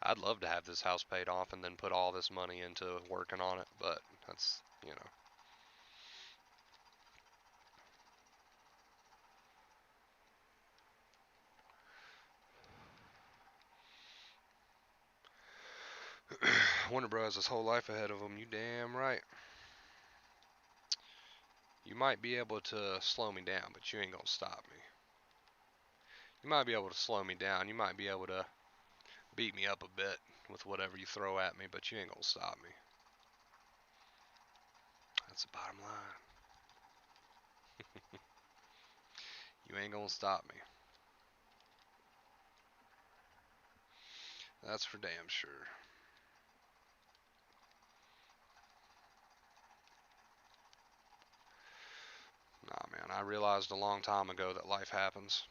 I'd love to have this house paid off and then put all this money into working on it, but that's, you know. Wonder Bro has his whole life ahead of him. You damn right. You might be able to slow me down, but you ain't gonna stop me. You might be able to slow me down. You might be able to beat me up a bit with whatever you throw at me, but you ain't gonna stop me. That's the bottom line. You ain't gonna stop me. That's for damn sure. Nah, man, I realized a long time ago that life happens.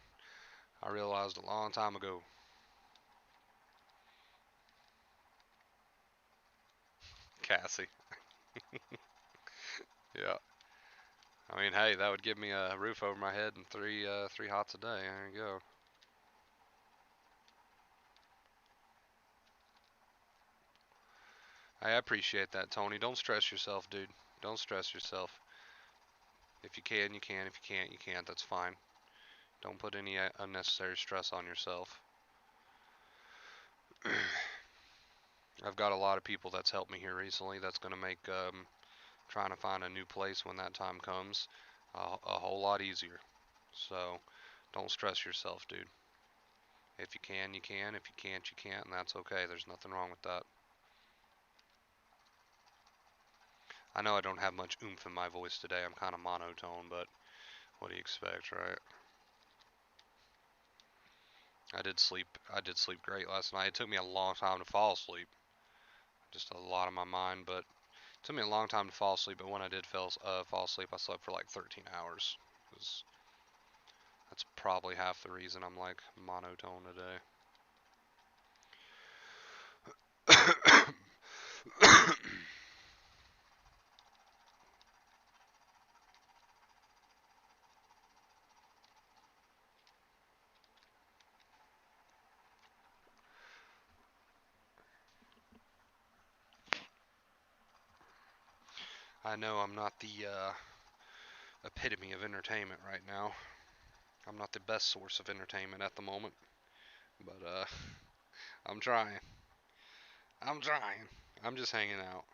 I realized a long time ago. Cassie. Yeah. I mean, hey, that would give me a roof over my head and three hots a day. There you go. I appreciate that, Tony. Don't stress yourself, dude. Don't stress yourself. If you can, you can. If you can't, you can't. That's fine. Don't put any unnecessary stress on yourself. I've got a lot of people that's helped me here recently. That's going to make trying to find a new place when that time comes a whole lot easier. So don't stress yourself, dude. If you can, you can. If you can't, you can't, and that's okay. There's nothing wrong with that. I know I don't have much oomph in my voice today. I'm kind of monotone, but what do you expect, right? I did sleep great last night. It took me a long time to fall asleep. Just a lot on my mind, but it took me a long time to fall asleep. But when I did fall asleep, I slept for like 13 hours. That's probably half the reason I'm like monotone today. I know I'm not the epitome of entertainment right now. I'm not the best source of entertainment at the moment, but I'm trying. I'm trying. I'm just hanging out.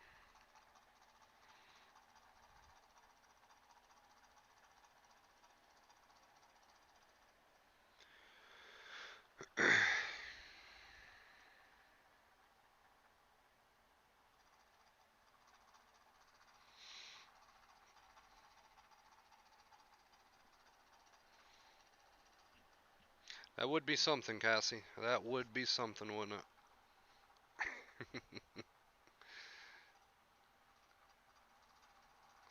That would be something, Cassie. That would be something, wouldn't it?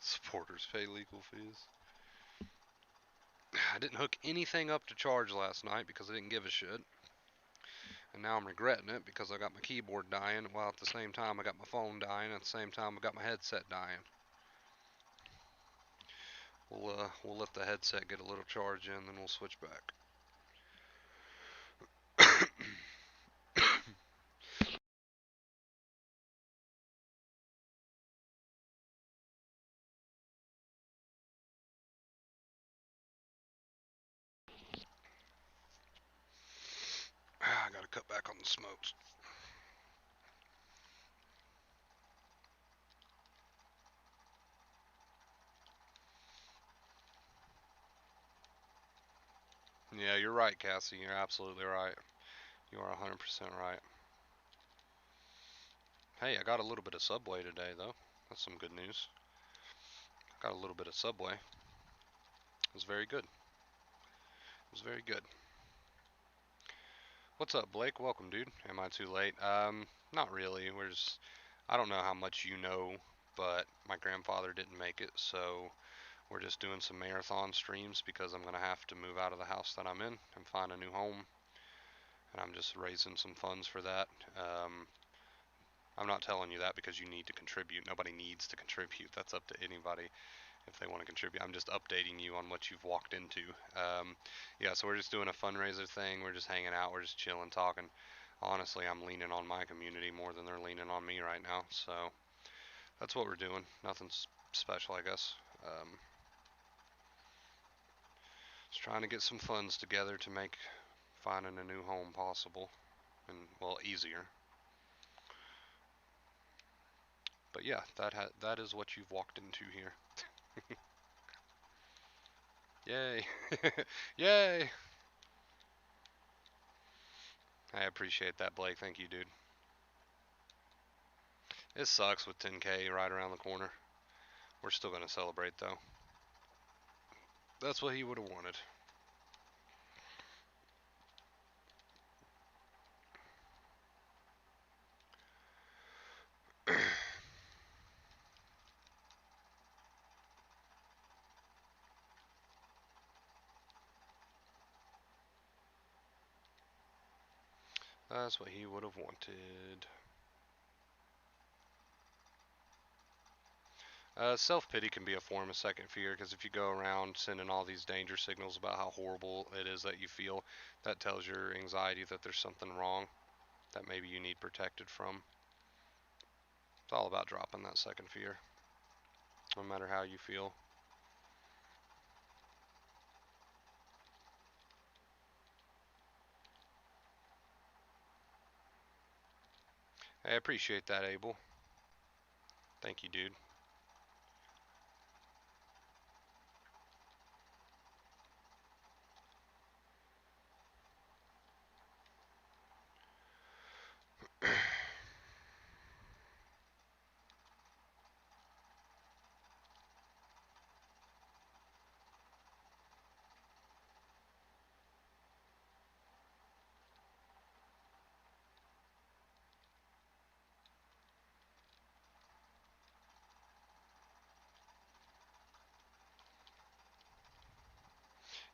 Supporters pay legal fees. I didn't hook anything up to charge last night because I didn't give a shit. And now I'm regretting it because I got my keyboard dying, while at the same time I got my phone dying, at the same time I got my headset dying. We'll let the headset get a little charge in, then we'll switch back. I gotta cut back on the smokes. Yeah, you're right, Cassie. You're absolutely right. You are 100% right. Hey, I got a little bit of Subway today, though. That's some good news. Got a little bit of Subway. It was very good. It was very good. What's up, Blake? Welcome, dude. Am I too late? Not really. I don't know how much you know, but my grandfather didn't make it, so we're just doing some marathon streams because I'm gonna have to move out of the house that I'm in and find a new home, and I'm just raising some funds for that. I'm not telling you that because you need to contribute. Nobody needs to contribute. That's up to anybody if they want to contribute. I'm just updating you on what you've walked into. Yeah, so we're just doing a fundraiser thing. We're just hanging out. We're just chilling, talking. Honestly, I'm leaning on my community more than they're leaning on me right now. So that's what we're doing. Nothing special, I guess. Just trying to get some funds together to make finding a new home possible and, well, easier. But yeah, that is what you've walked into here. Yay! Yay! I appreciate that, Blake. Thank you, dude. It sucks with 10K right around the corner. We're still gonna celebrate though. That's what he would have wanted. That's what he would have wanted. Self-pity can be a form of second fear because if you go around sending all these danger signals about how horrible it is that you feel, that tells your anxiety that there's something wrong that maybe you need protected from. It's all about dropping that second fear, no matter how you feel. I appreciate that, Abel. Thank you, dude.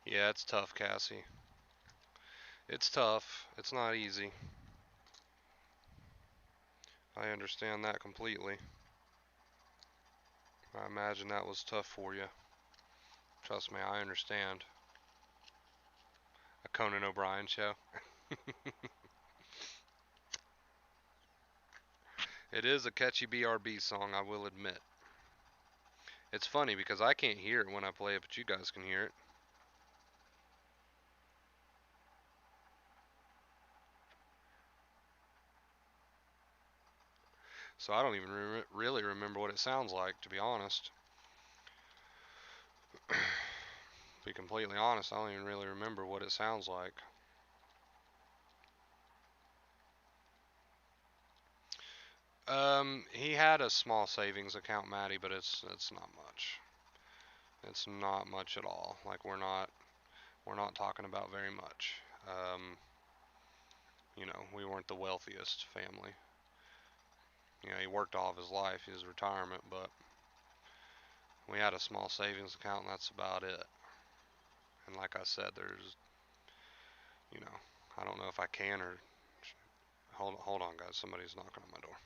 Yeah, it's tough, Cassie. It's tough. It's not easy. I understand that completely. I imagine that was tough for you. Trust me, I understand. A Conan O'Brien show. It is a catchy BRB song, I will admit. It's funny because I can't hear it when I play it, but you guys can hear it. So I don't even really remember what it sounds like, to be honest. To be completely honest, I don't even really remember what it sounds like. He had a small savings account, Maddie, but it's not much. It's not much at all. Like we're not talking about very much. You know, we weren't the wealthiest family. You know, he worked all of his life, his retirement, but we had a small savings account, and that's about it. And like I said, there's, you know, I don't know if I can or hold on, guys. Somebody's knocking on my door.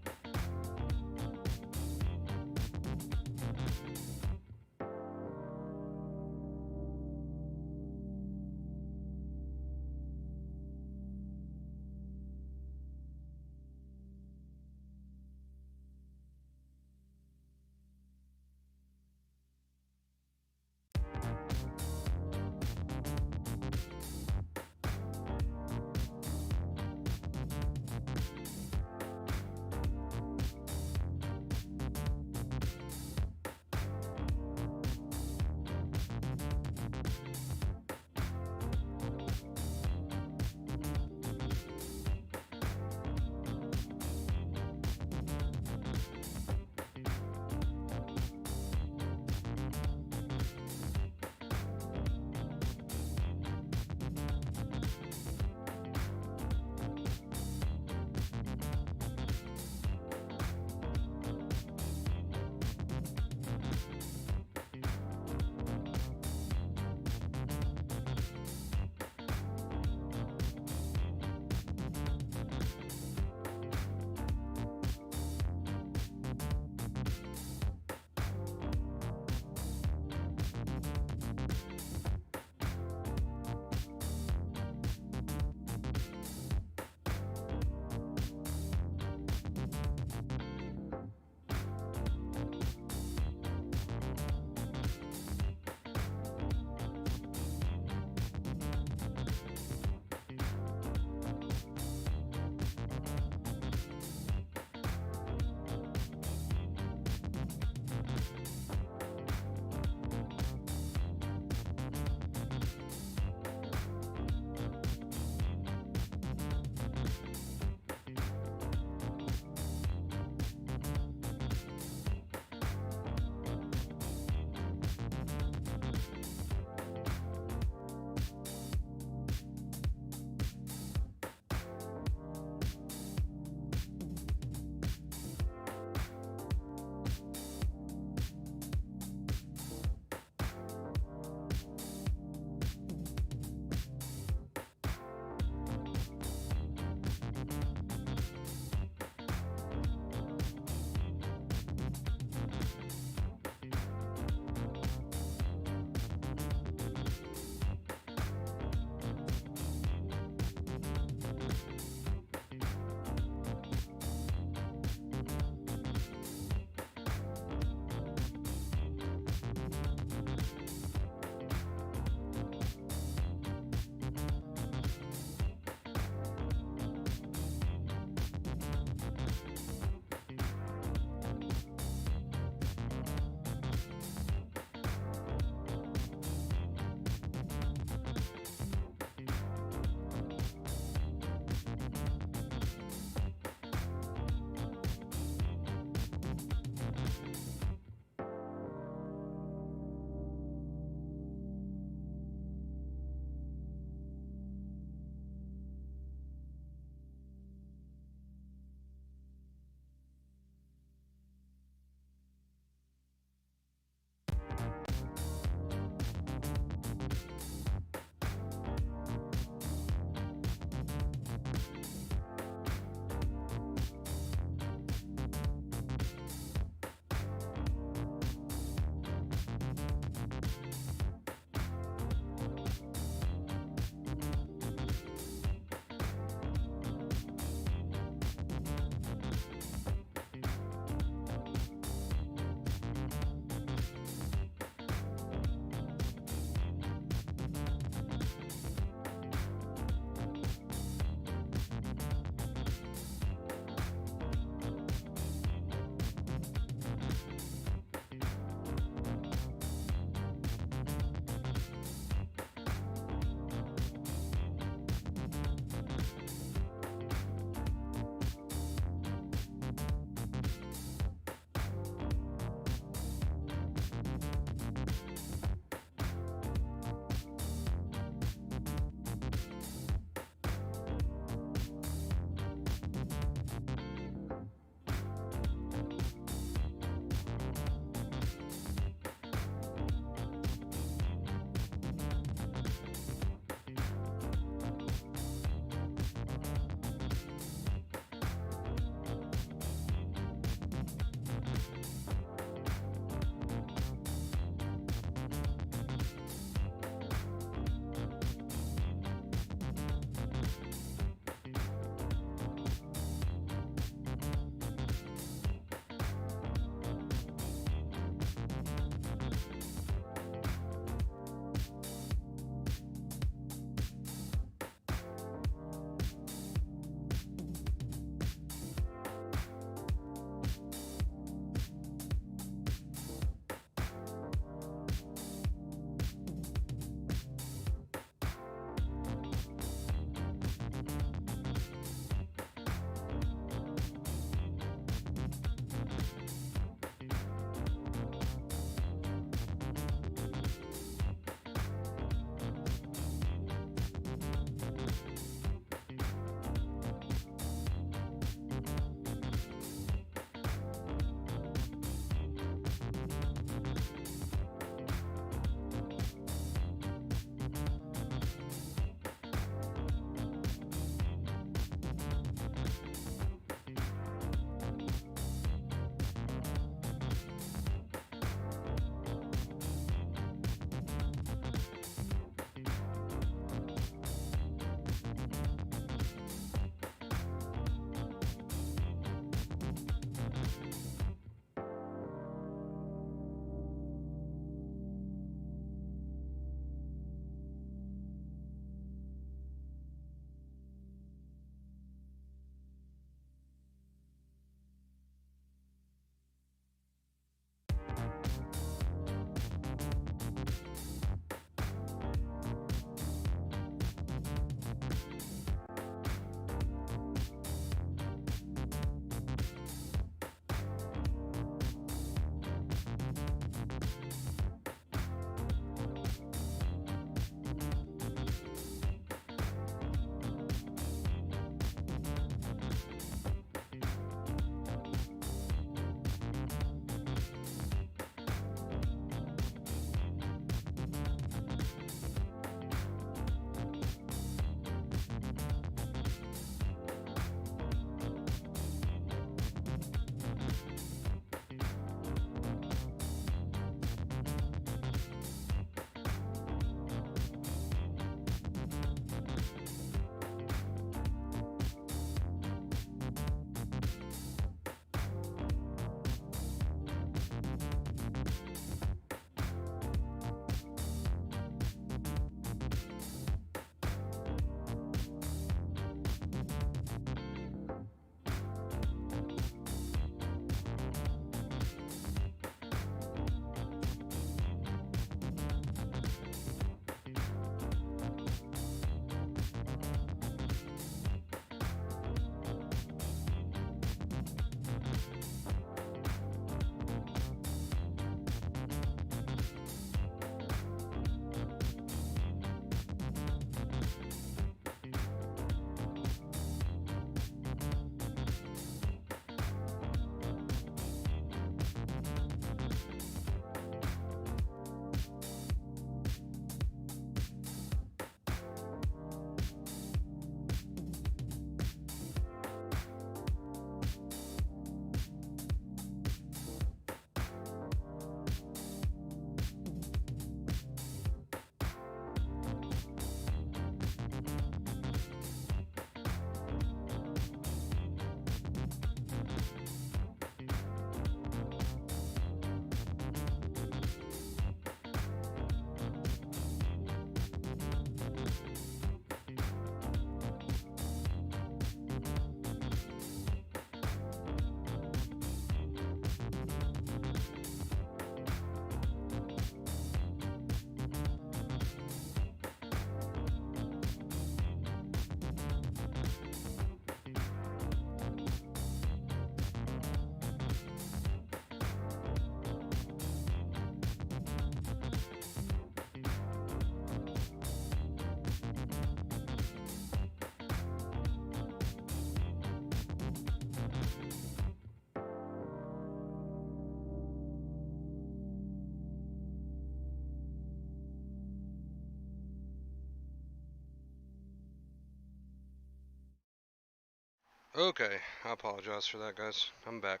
Okay, I apologize for that, guys. I'm back.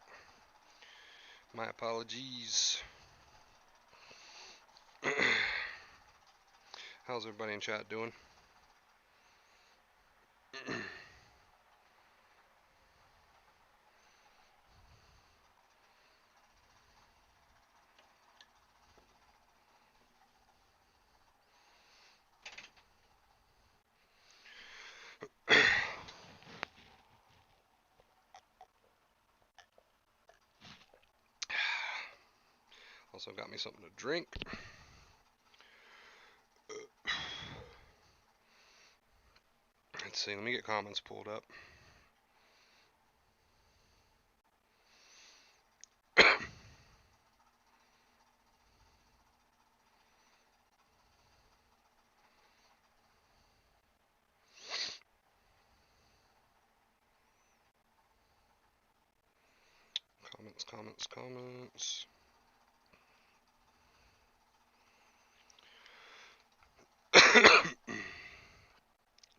My apologies. How's everybody in chat doing? Also got me something to drink. Let's see, let me get comments pulled up. Comments.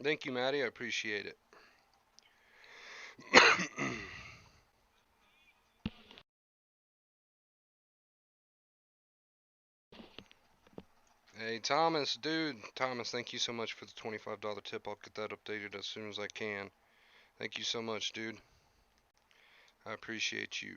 Thank you, Maddie. I appreciate it. Hey, Thomas, dude. Thomas, thank you so much for the $25 tip. I'll get that updated as soon as I can. Thank you so much, dude. I appreciate you.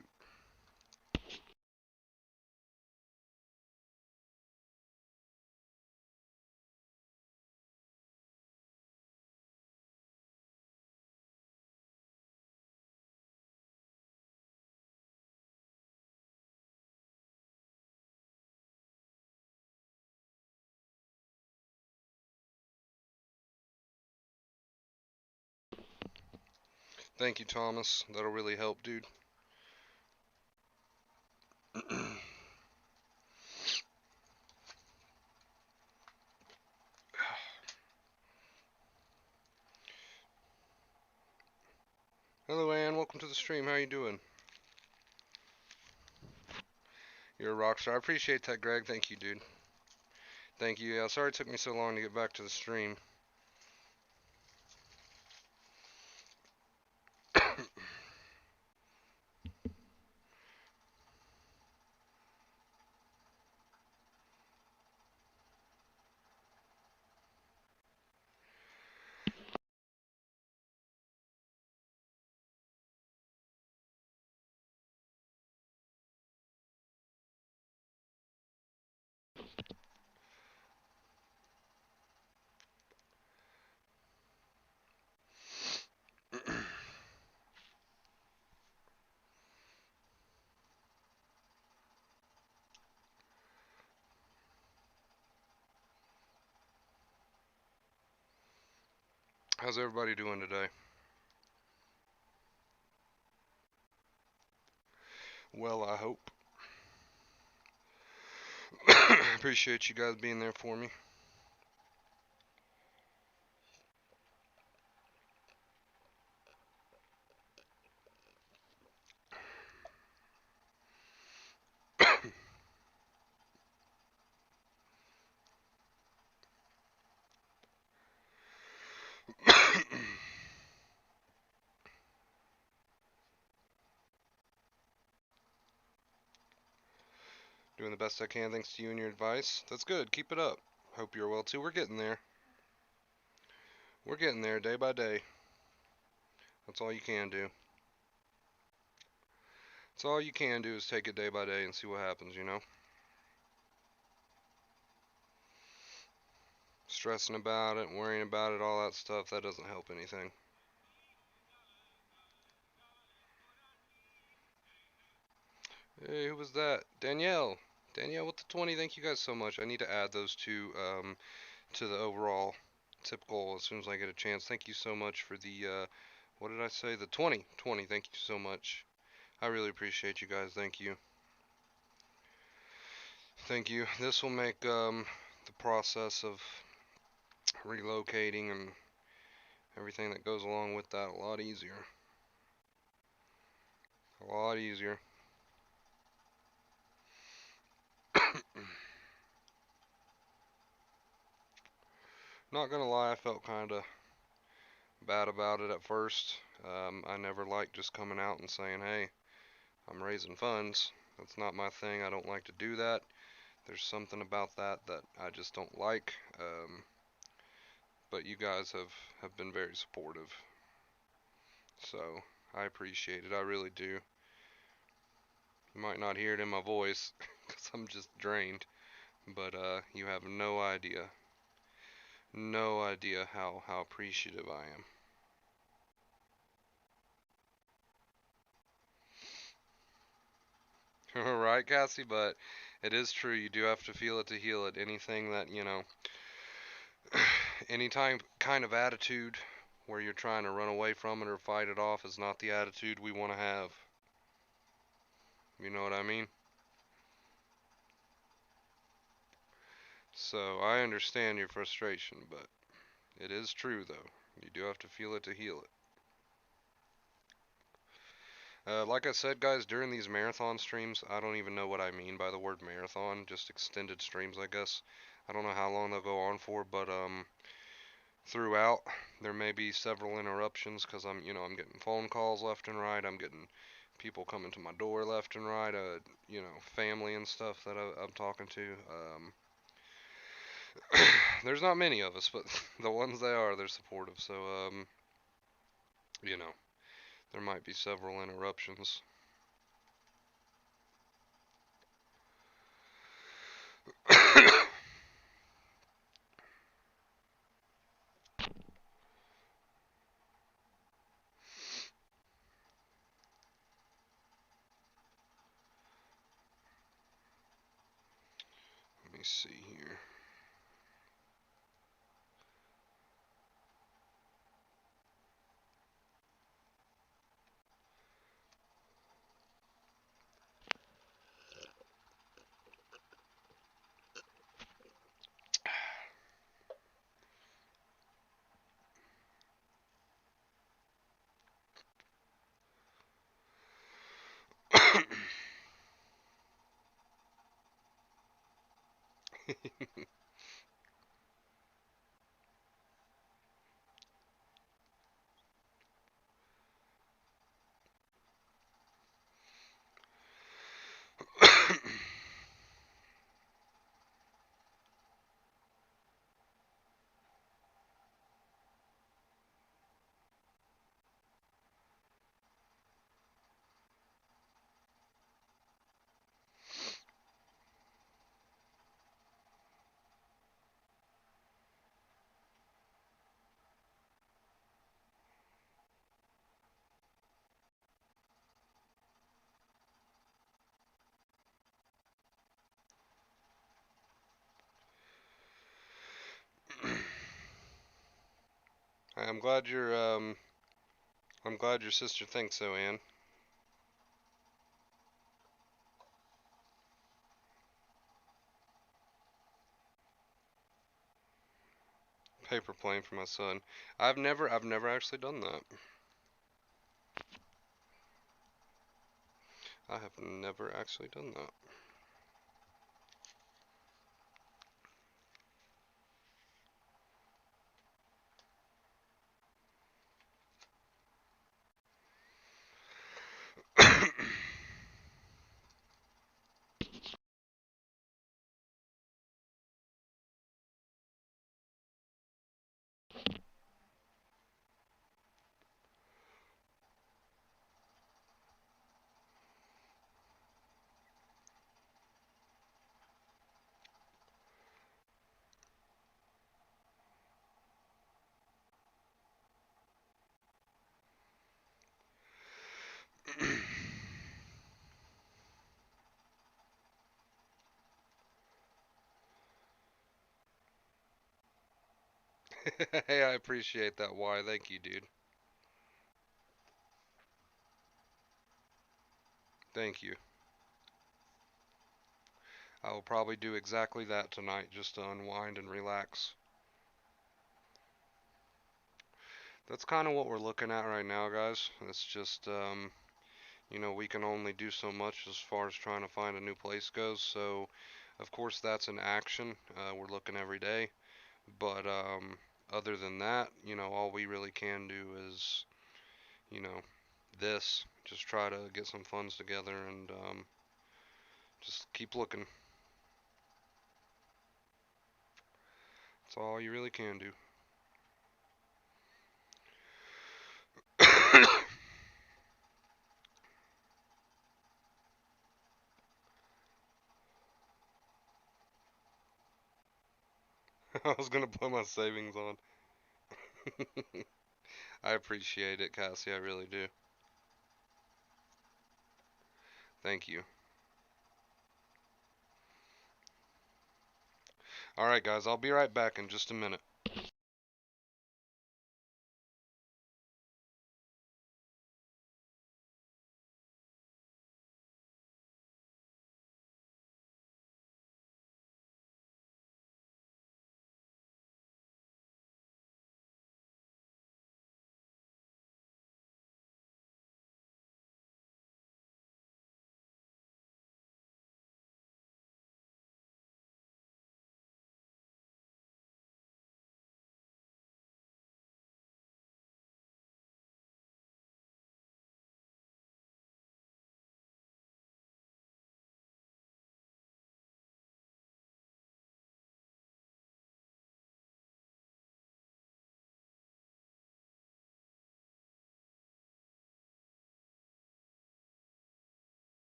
Thank you, Thomas. That'll really help, dude. Hello, Ann. Welcome to the stream. How you doing? You're a rock star. I appreciate that, Greg. Thank you, dude. Thank you. Yeah, sorry it took me so long to get back to the stream. How's everybody doing today? Well, I hope. Appreciate you guys being there for me. Doing the best I can thanks to you and your advice. That's good. Keep it up. Hope you're well too. We're getting there. We're getting there day by day. That's all you can do. That's all you can do is take it day by day and see what happens, you know? Stressing about it, worrying about it, all that stuff, that doesn't help anything. Hey, who was that? Danielle. Danielle with the 20. Thank you guys so much. I need to add those two to the overall tip goal as soon as I get a chance. Thank you so much for the, what did I say? The 20. 20. Thank you so much. I really appreciate you guys. Thank you. Thank you. This will make the process of relocating and everything that goes along with that a lot easier. A lot easier. Not gonna lie, I felt kinda bad about it at first. I never liked just coming out and saying, hey, I'm raising funds. That's not my thing. I don't like to do that. There's something about that that I just don't like. But you guys have been very supportive. So I appreciate it. I really do. You might not hear it in my voice because I'm just drained. But you have no idea. No idea how appreciative I am. Right, Cassie? But it is true. You do have to feel it to heal it. Anything that, any time kind of attitude where you're trying to run away from it or fight it off is not the attitude we want to have. You know what I mean? So I understand your frustration, but it is true though. You do have to feel it to heal it. Like I said, guys, during these marathon streams, I don't even know what I mean by the word marathon. Just extended streams, I guess. I don't know how long they'll go on for, but throughout there may be several interruptions because I'm getting phone calls left and right. I'm getting people coming to my door left and right. Family and stuff that I'm talking to. There's not many of us, but the ones they are, they're supportive. So you know, there might be several interruptions. Let me see here. I'm glad I'm glad your sister thinks so, Ann. Paper plane for my son. I've never actually done that. I have never actually done that. Hey, I appreciate that. Why? Thank you, dude. Thank you. I will probably do exactly that tonight just to unwind and relax. That's kind of what we're looking at right now, guys. It's just, we can only do so much as far as trying to find a new place goes. So, of course, that's an action. We're looking every day. But, other than that, all we really can do is, you know, this. Just try to get some funds together and just keep looking. That's all you really can do. I was gonna put my savings on. I appreciate it, Cassie. I really do. Thank you. Alright, guys, I'll be right back in just a minute.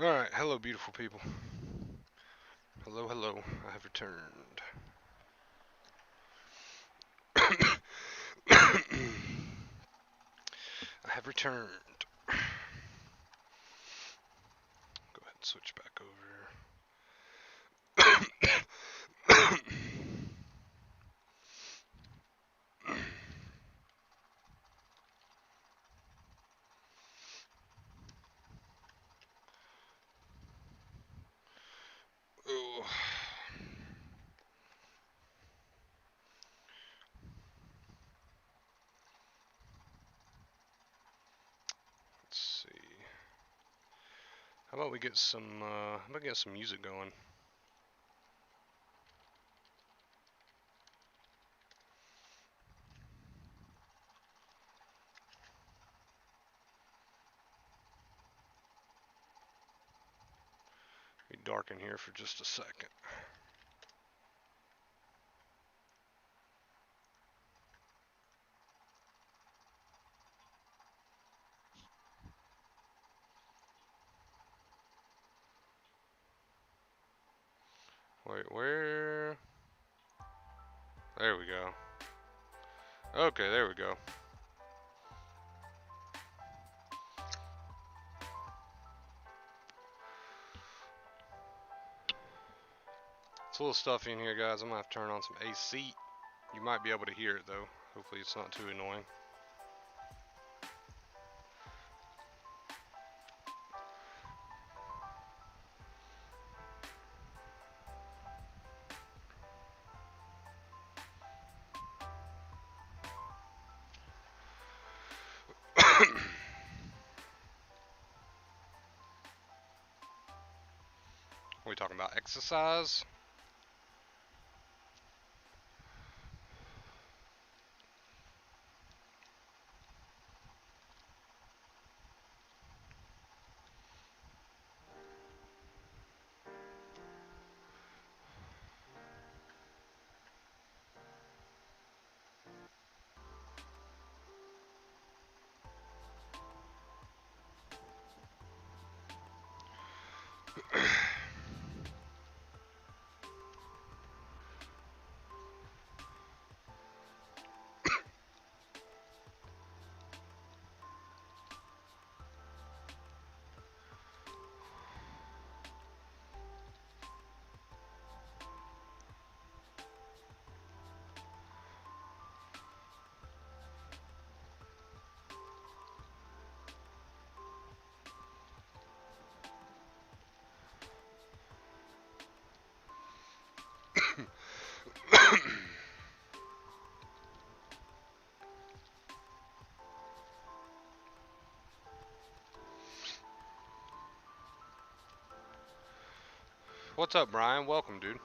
Alright, hello beautiful people. Hello, hello, I have returned. I have returned. Go ahead and switch back over. Oh. Let's see. How about we get some music going? Be dark in here for just a second. Wait, where? There we go. Okay, there we go. It's a little stuffy in here, guys. I'm gonna have to turn on some AC. You might be able to hear it though. Hopefully it's not too annoying. Are we talking about exercise? What's up, Brian? Welcome, dude.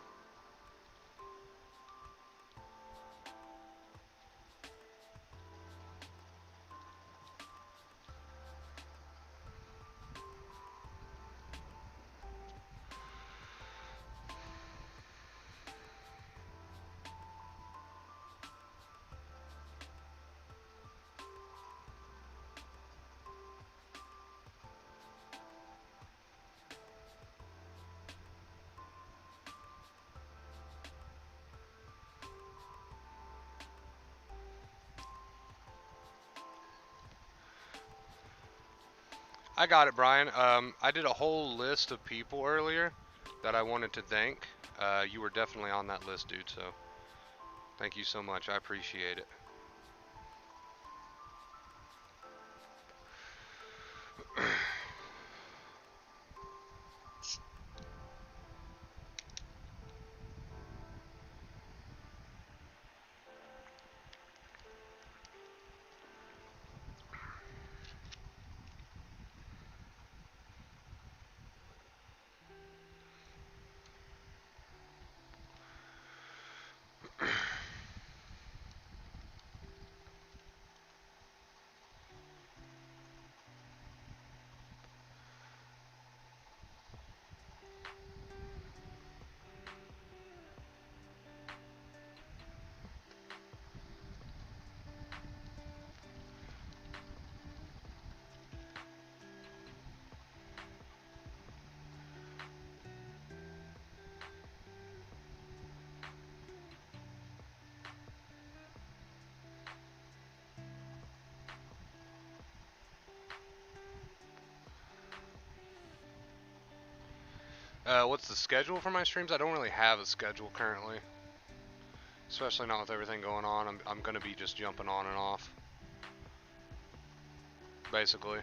I got it, Brian. I did a whole list of people earlier that I wanted to thank. You were definitely on that list, dude, so thank you so much. I appreciate it. What's the schedule for my streams? I don't really have a schedule currently, especially not with everything going on. I'm gonna be just jumping on and off, basically.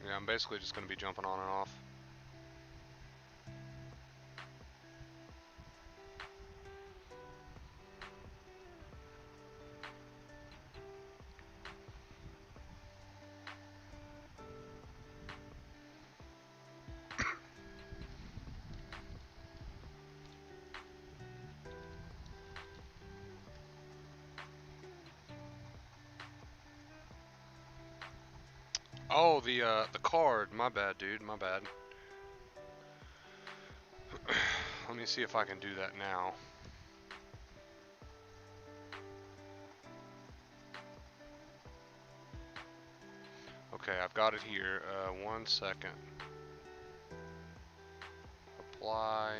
Yeah, I'm basically just gonna be jumping on and off. Oh, the card. My bad, dude. My bad. Let me see if I can do that now. Okay, I've got it here. 1 second. Apply.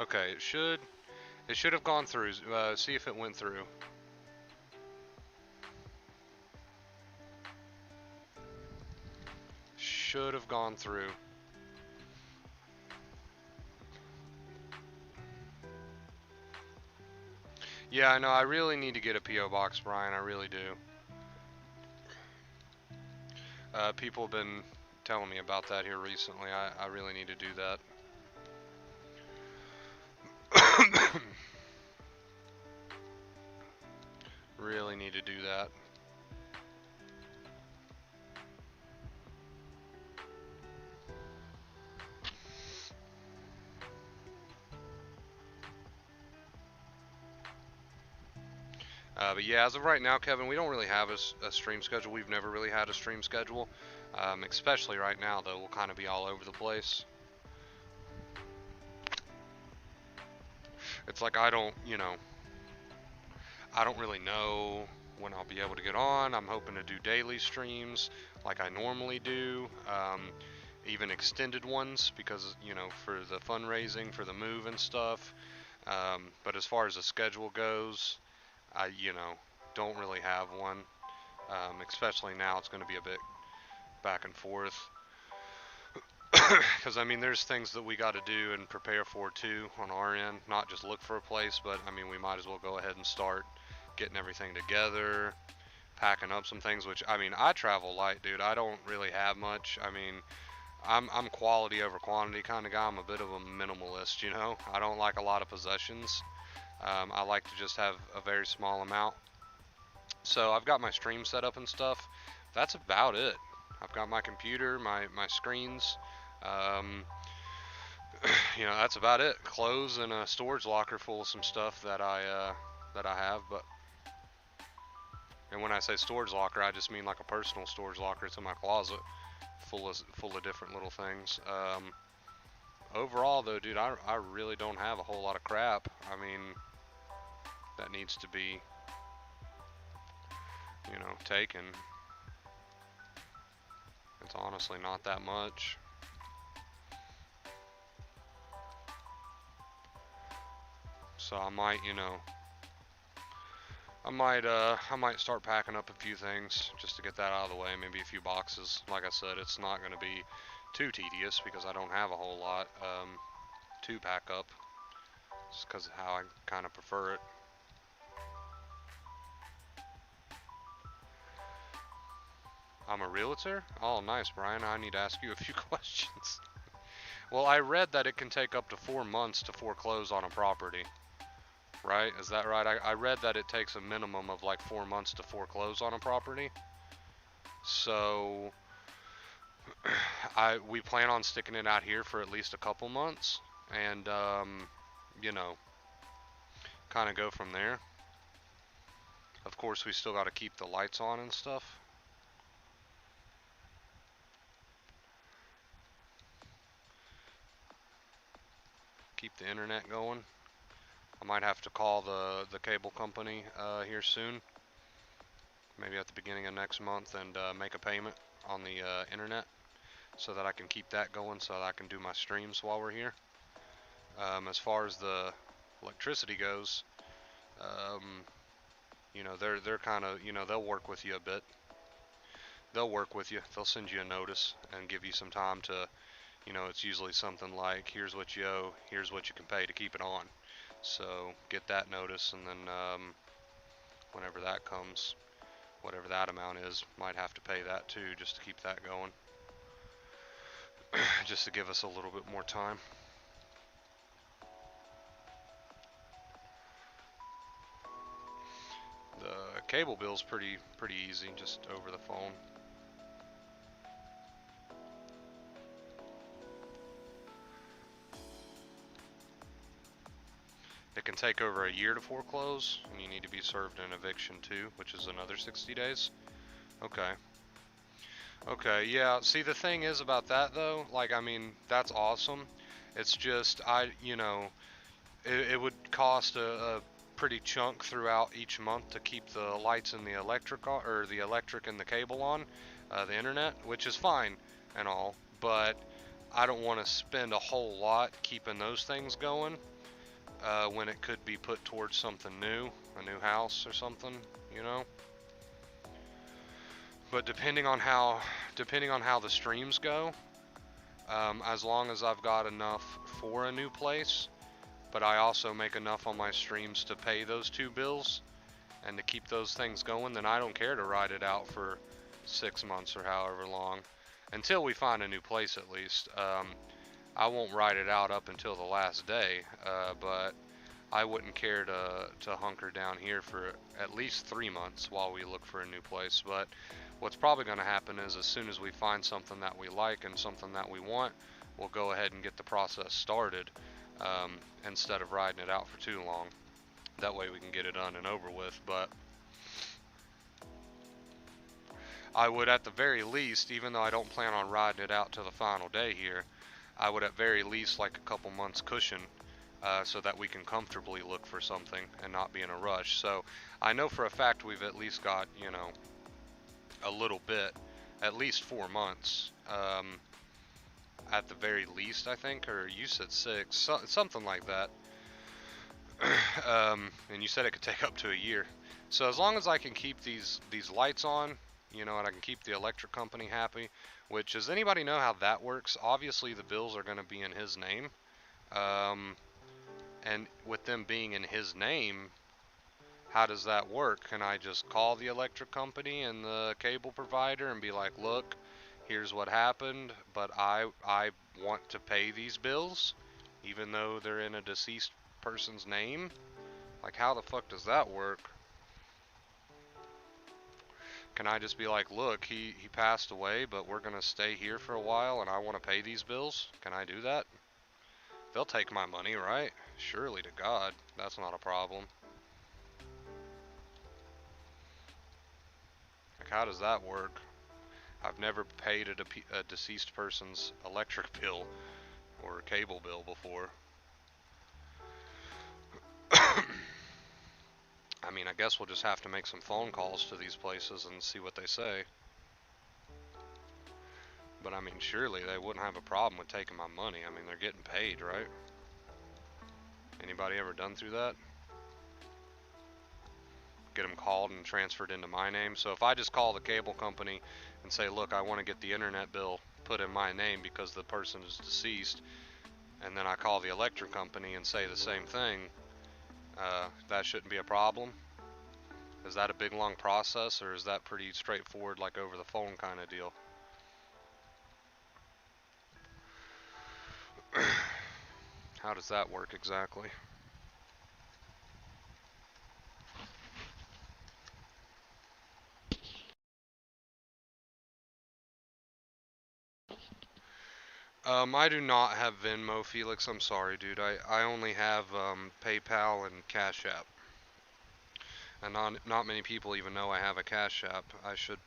Okay, it should have gone through. See if it went through. Should have gone through. Yeah, I know. I really need to get a P.O. box, Brian. I really do. People have been telling me about that here recently. I really need to do that. Really need to do that. But yeah, as of right now, Kevin, we don't really have a stream schedule. We've never really had a stream schedule. Especially right now, though, we'll kind of be all over the place. It's like I don't really know when I'll be able to get on. I'm hoping to do daily streams like I normally do, even extended ones because, for the fundraising, for the move and stuff. But as far as the schedule goes, I, don't really have one. Especially now, it's going to be a bit back and forth. Because, I mean, there's things that we got to do and prepare for, too, on our end. Not just look for a place, but, I mean, we might as well go ahead and start getting everything together, packing up some things, which, I mean, I travel light, dude. I don't really have much. I mean, I'm quality over quantity kind of guy. I'm a bit of a minimalist, I don't like a lot of possessions. I like to just have a very small amount. So I've got my stream set up and stuff. That's about it. I've got my computer, my screens. Um, that's about it. Clothes and a storage locker full of some stuff that I have. And when I say storage locker, I just mean like a personal storage locker. It's in my closet, full of different little things. Overall, though, dude, I really don't have a whole lot of crap. I mean, that needs to be, taken. It's honestly not that much. So I might, I might start packing up a few things just to get that out of the way. Maybe a few boxes. Like I said, it's not going to be too tedious because I don't have a whole lot to pack up. Just because of how I kind of prefer it. I'm a realtor? Oh, nice, Brian. I need to ask you a few questions. Well, I read that it can take up to 4 months to foreclose on a property. Right? Is that right? I read that it takes a minimum of like 4 months to foreclose on a property. So we plan on sticking it out here for at least a couple months and kind of go from there. Of course, we still got to keep the lights on and stuff. Keep the internet going. I might have to call the cable company here soon, maybe at the beginning of next month, and make a payment on the internet so that I can keep that going so that I can do my streams while we're here. As far as the electricity goes, You know, they're kind of, you know, they'll work with you a bit. They'll work with you. They'll send you a notice and give you some time to, you know, it's usually something like, here's what you owe, here's what you can pay to keep it on. So get that notice, and then whenever that comes, whatever that amount is, might have to pay that too, just to keep that going, just to give us a little bit more time. The cable bill's pretty easy, just over the phone. It can take over a year to foreclose, and you need to be served an eviction too, which is another 60 days. Okay. Okay, yeah. See, the thing is about that though, like, I mean, that's awesome. It's just, you know, it would cost a pretty chunk throughout each month to keep the lights and the electric on, or the electric and the cable on, the internet, which is fine and all, but I don't want to spend a whole lot keeping those things going when it could be put towards something new, a new house or something, you know. But depending on how the streams go, as long as I've got enough for a new place, but I also make enough on my streams to pay those two bills and to keep those things going, then I don't care to ride it out for 6 months or however long, until we find a new place at least. I won't ride it out up until the last day, but I wouldn't care to hunker down here for at least 3 months while we look for a new place. But what's probably going to happen is, as soon as we find something that we like and something that we want, we'll go ahead and get the process started, instead of riding it out for too long. That way we can get it done and over with. But I would, at the very least, even though I don't plan on riding it out to the final day here, I would at very least like a couple months cushion, so that we can comfortably look for something and not be in a rush. So I know for a fact we've at least got, you know, a little bit, at least 4 months, at the very least, I think, or you said 6, something like that. And you said it could take up to a year. So as long as I can keep these lights on, you know, and I can keep the electric company happy, which, does anybody know how that works? Obviously the bills are going to be in his name. And with them being in his name, how does that work? Can I just call the electric company and the cable provider and be like, look, here's what happened, but I want to pay these bills, even though they're in a deceased person's name? Like, how the fuck does that work? Can I just be like, look, he passed away, but we're gonna stay here for a while and I want to pay these bills? Can I do that? They'll take my money, right? Surely to God, that's not a problem. Like, how does that work? I've never paid a deceased person's electric bill or cable bill before. I mean, I guess we'll just have to make some phone calls to these places and see what they say. But I mean, surely they wouldn't have a problem with taking my money. I mean, they're getting paid, right? Anybody ever done through that? Get them called and transferred into my name. So if I just call the cable company and say, look, I want to get the internet bill put in my name because the person is deceased, and then I call the electric company and say the same thing, that shouldn't be a problem? Is that a big long process, or is that pretty straightforward, like over the phone kind of deal? How does that work exactly? I do not have Venmo, Felix. I'm sorry, dude. I only have PayPal and Cash App. And not many people even know I have a Cash App. I should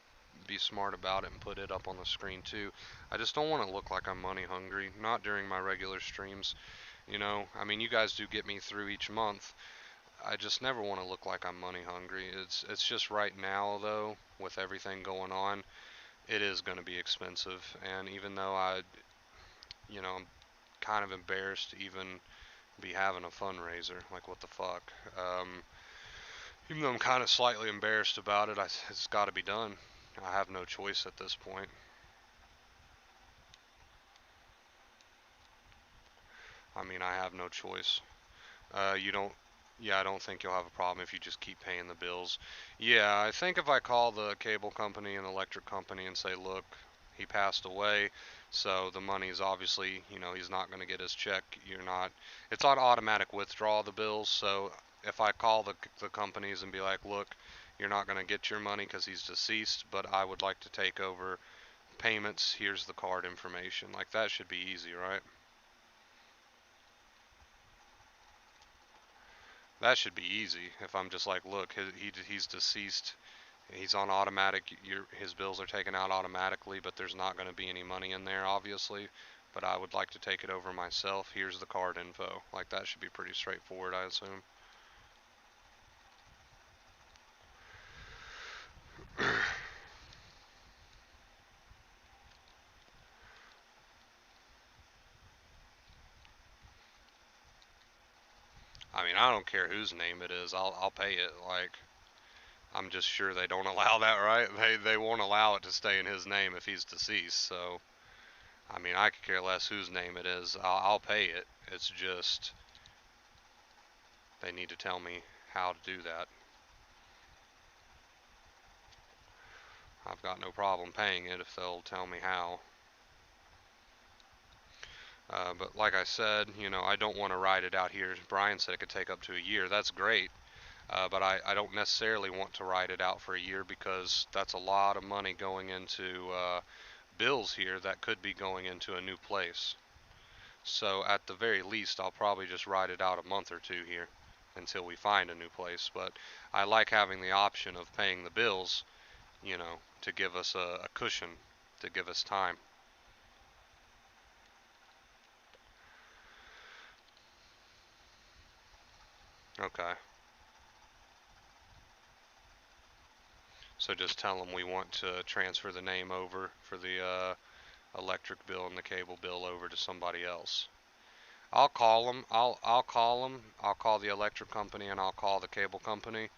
be smart about it and put it up on the screen too. I just don't want to look like I'm money hungry. Not during my regular streams. You know, I mean, you guys do get me through each month. I just never want to look like I'm money hungry. It's just right now though, with everything going on, it is going to be expensive. And even though I'm kind of embarrassed to even be having a fundraiser. Like, what the fuck? Even though I'm kind of slightly embarrassed about it, it's got to be done. I have no choice at this point. I mean, I have no choice. You don't, yeah, I don't think you'll have a problem if you just keep paying the bills. Yeah, I think if I call the cable company and electric company and say, look, he passed away, so the money is obviously, he's not going to get his check. It's on automatic withdrawal of the bills, so if I call the companies and be like, look, you're not going to get your money because he's deceased, but I would like to take over payments, here's the card information. Like, that should be easy, right? That should be easy if I'm just like, look, he's deceased. He's on automatic. His bills are taken out automatically, but there's not going to be any money in there, obviously. But I would like to take it over myself. Here's the card info. Like, that should be pretty straightforward, I assume. I mean, I don't care whose name it is. I'll pay it. Like, I'm just sure they don't allow that, right? They won't allow it to stay in his name if he's deceased. So, I mean, I could care less whose name it is. I'll pay it. It's just they need to tell me how to do that. I've got no problem paying it if they'll tell me how. But like I said, I don't want to ride it out here. Brian said it could take up to a year. That's great. But I don't necessarily want to ride it out for a year because that's a lot of money going into bills here that could be going into a new place. So at the very least, I'll probably just ride it out a month or two here until we find a new place. But I like having the option of paying the bills, to give us a cushion, to give us time. Okay. So just tell them we want to transfer the name over for the electric bill and the cable bill over to somebody else. I'll call them. I'll call them. I'll call the electric company and I'll call the cable company.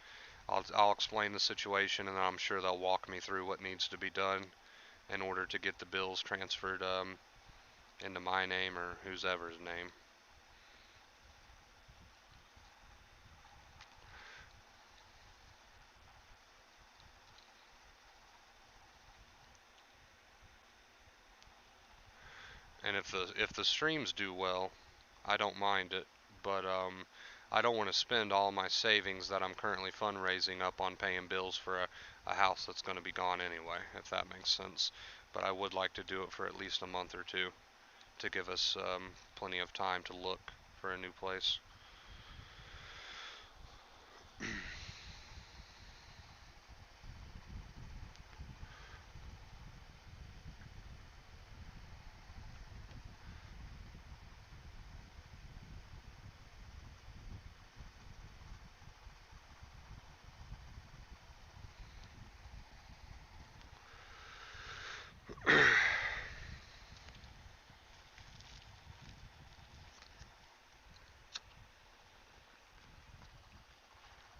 I'll explain the situation and I'm sure they'll walk me through what needs to be done in order to get the bills transferred into my name or whoever's name. And if the streams do well, I don't mind it, but I don't want to spend all my savings that I'm currently fundraising up on paying bills for a house that's going to be gone anyway, if that makes sense. But I would like to do it for at least a month or two to give us plenty of time to look for a new place.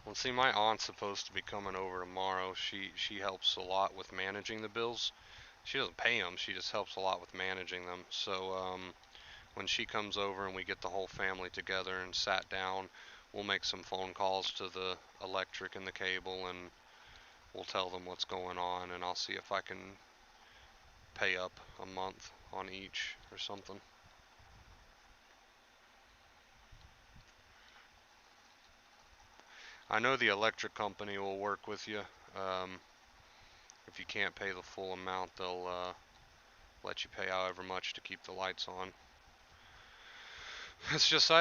Well, see, my aunt's supposed to be coming over tomorrow. She helps a lot with managing the bills. She doesn't pay them. She just helps a lot with managing them. So when she comes over and we get the whole family together and sat down, we'll make some phone calls to the electric and the cable and we'll tell them what's going on and I'll see if I can pay up a month on each or something. I know the electric company will work with you. Um, if you can't pay the full amount, they'll let you pay however much to keep the lights on. It's just,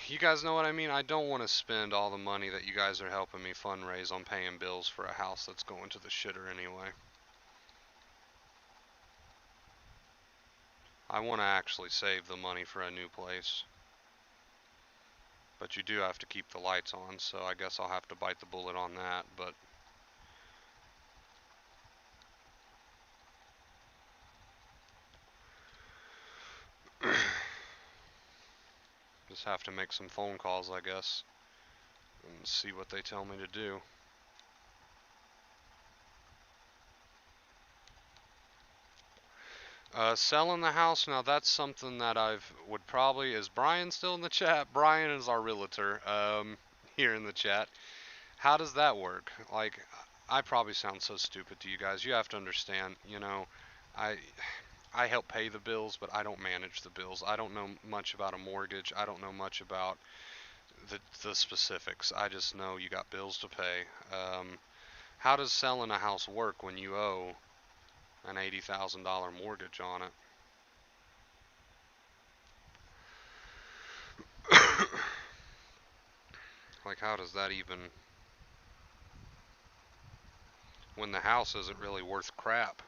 you guys know what I mean? I don't want to spend all the money that you guys are helping me fundraise on paying bills for a house that's going to the shitter anyway. I want to actually save the money for a new place. But you do have to keep the lights on, so I guess I'll have to bite the bullet on that, but just have to make some phone calls, I guess, and see what they tell me to do. Selling the house, now that's something that would probably, is Brian still in the chat? Brian is our realtor, here in the chat. How does that work? Like, I probably sound so stupid to you guys. You have to understand, I I help pay the bills, but I don't manage the bills. I don't know much about a mortgage. I don't know much about the specifics. I just know you got bills to pay. How does selling a house work when you owe an $80,000 mortgage on it? Like, how does that even, when the house isn't really worth crap?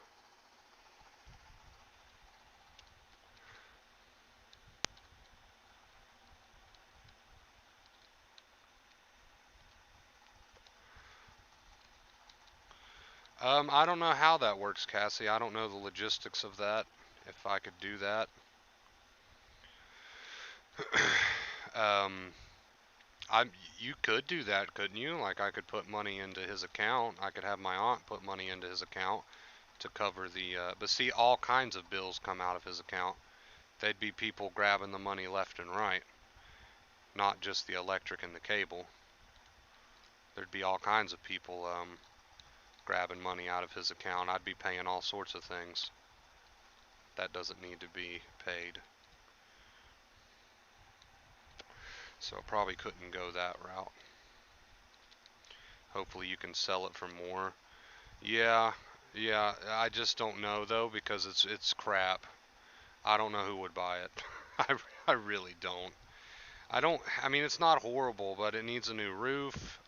I don't know how that works, Cassie. I don't know the logistics of that, if I could do that. um, you could do that, couldn't you? Like, I could put money into his account. I could have my aunt put money into his account to cover the, but see, all kinds of bills come out of his account. They'd be people grabbing the money left and right, not just the electric and the cable. There'd be all kinds of people, grabbing money out of his account. I'd be paying all sorts of things that doesn't need to be paid. So probably couldn't go that route. Hopefully you can sell it for more. Yeah, yeah, I just don't know though, because it's crap. I don't know who would buy it. I really don't. I mean, it's not horrible, but it needs a new roof.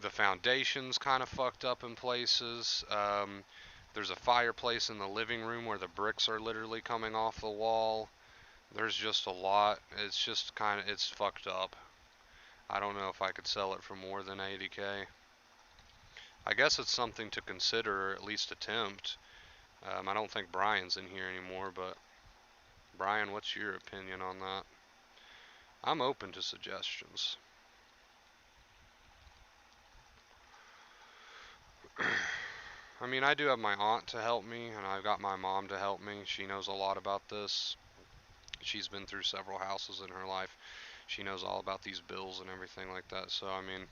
The foundation's kind of fucked up in places. There's a fireplace in the living room where the bricks are literally coming off the wall. There's just a lot. It's just it's fucked up. I don't know if I could sell it for more than 80K. I guess it's something to consider, or at least attempt. I don't think Brian's in here anymore, but Brian, what's your opinion on that? I'm open to suggestions. I mean, I do have my aunt to help me, and I've got my mom to help me. She knows a lot about this. She's been through several houses in her life. She knows all about these bills and everything like that. So, I mean,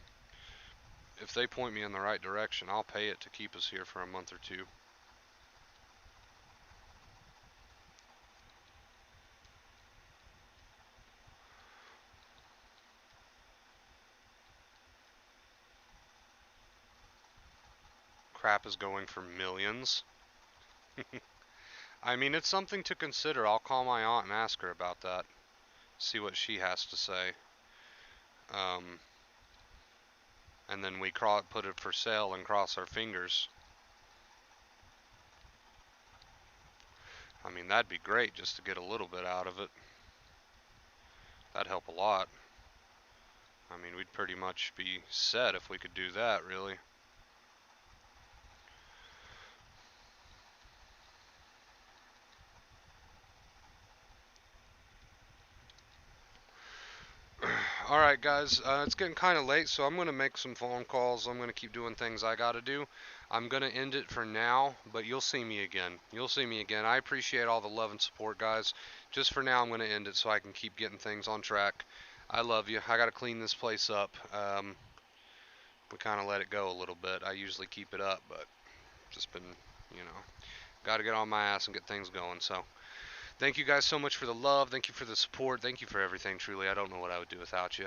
if they point me in the right direction, I'll pay it to keep us here for a month or two. Crap is going for millions. I mean, it's something to consider. I'll call my aunt and ask her about that. See what she has to say. And then we put it for sale and cross our fingers. I mean, that'd be great just to get a little bit out of it. That'd help a lot. I mean, we'd pretty much be set if we could do that, really. Alright guys, it's getting kind of late, so I'm going to make some phone calls. I'm going to keep doing things I got to do. I'm going to end it for now, but you'll see me again. You'll see me again. I appreciate all the love and support, guys. Just for now, I'm going to end it so I can keep getting things on track. I love you. I got to clean this place up. We kind of let it go a little bit. I usually keep it up, but just been, got to get on my ass and get things going. So thank you guys so much for the love. Thank you for the support. Thank you for everything, truly. I don't know what I would do without you.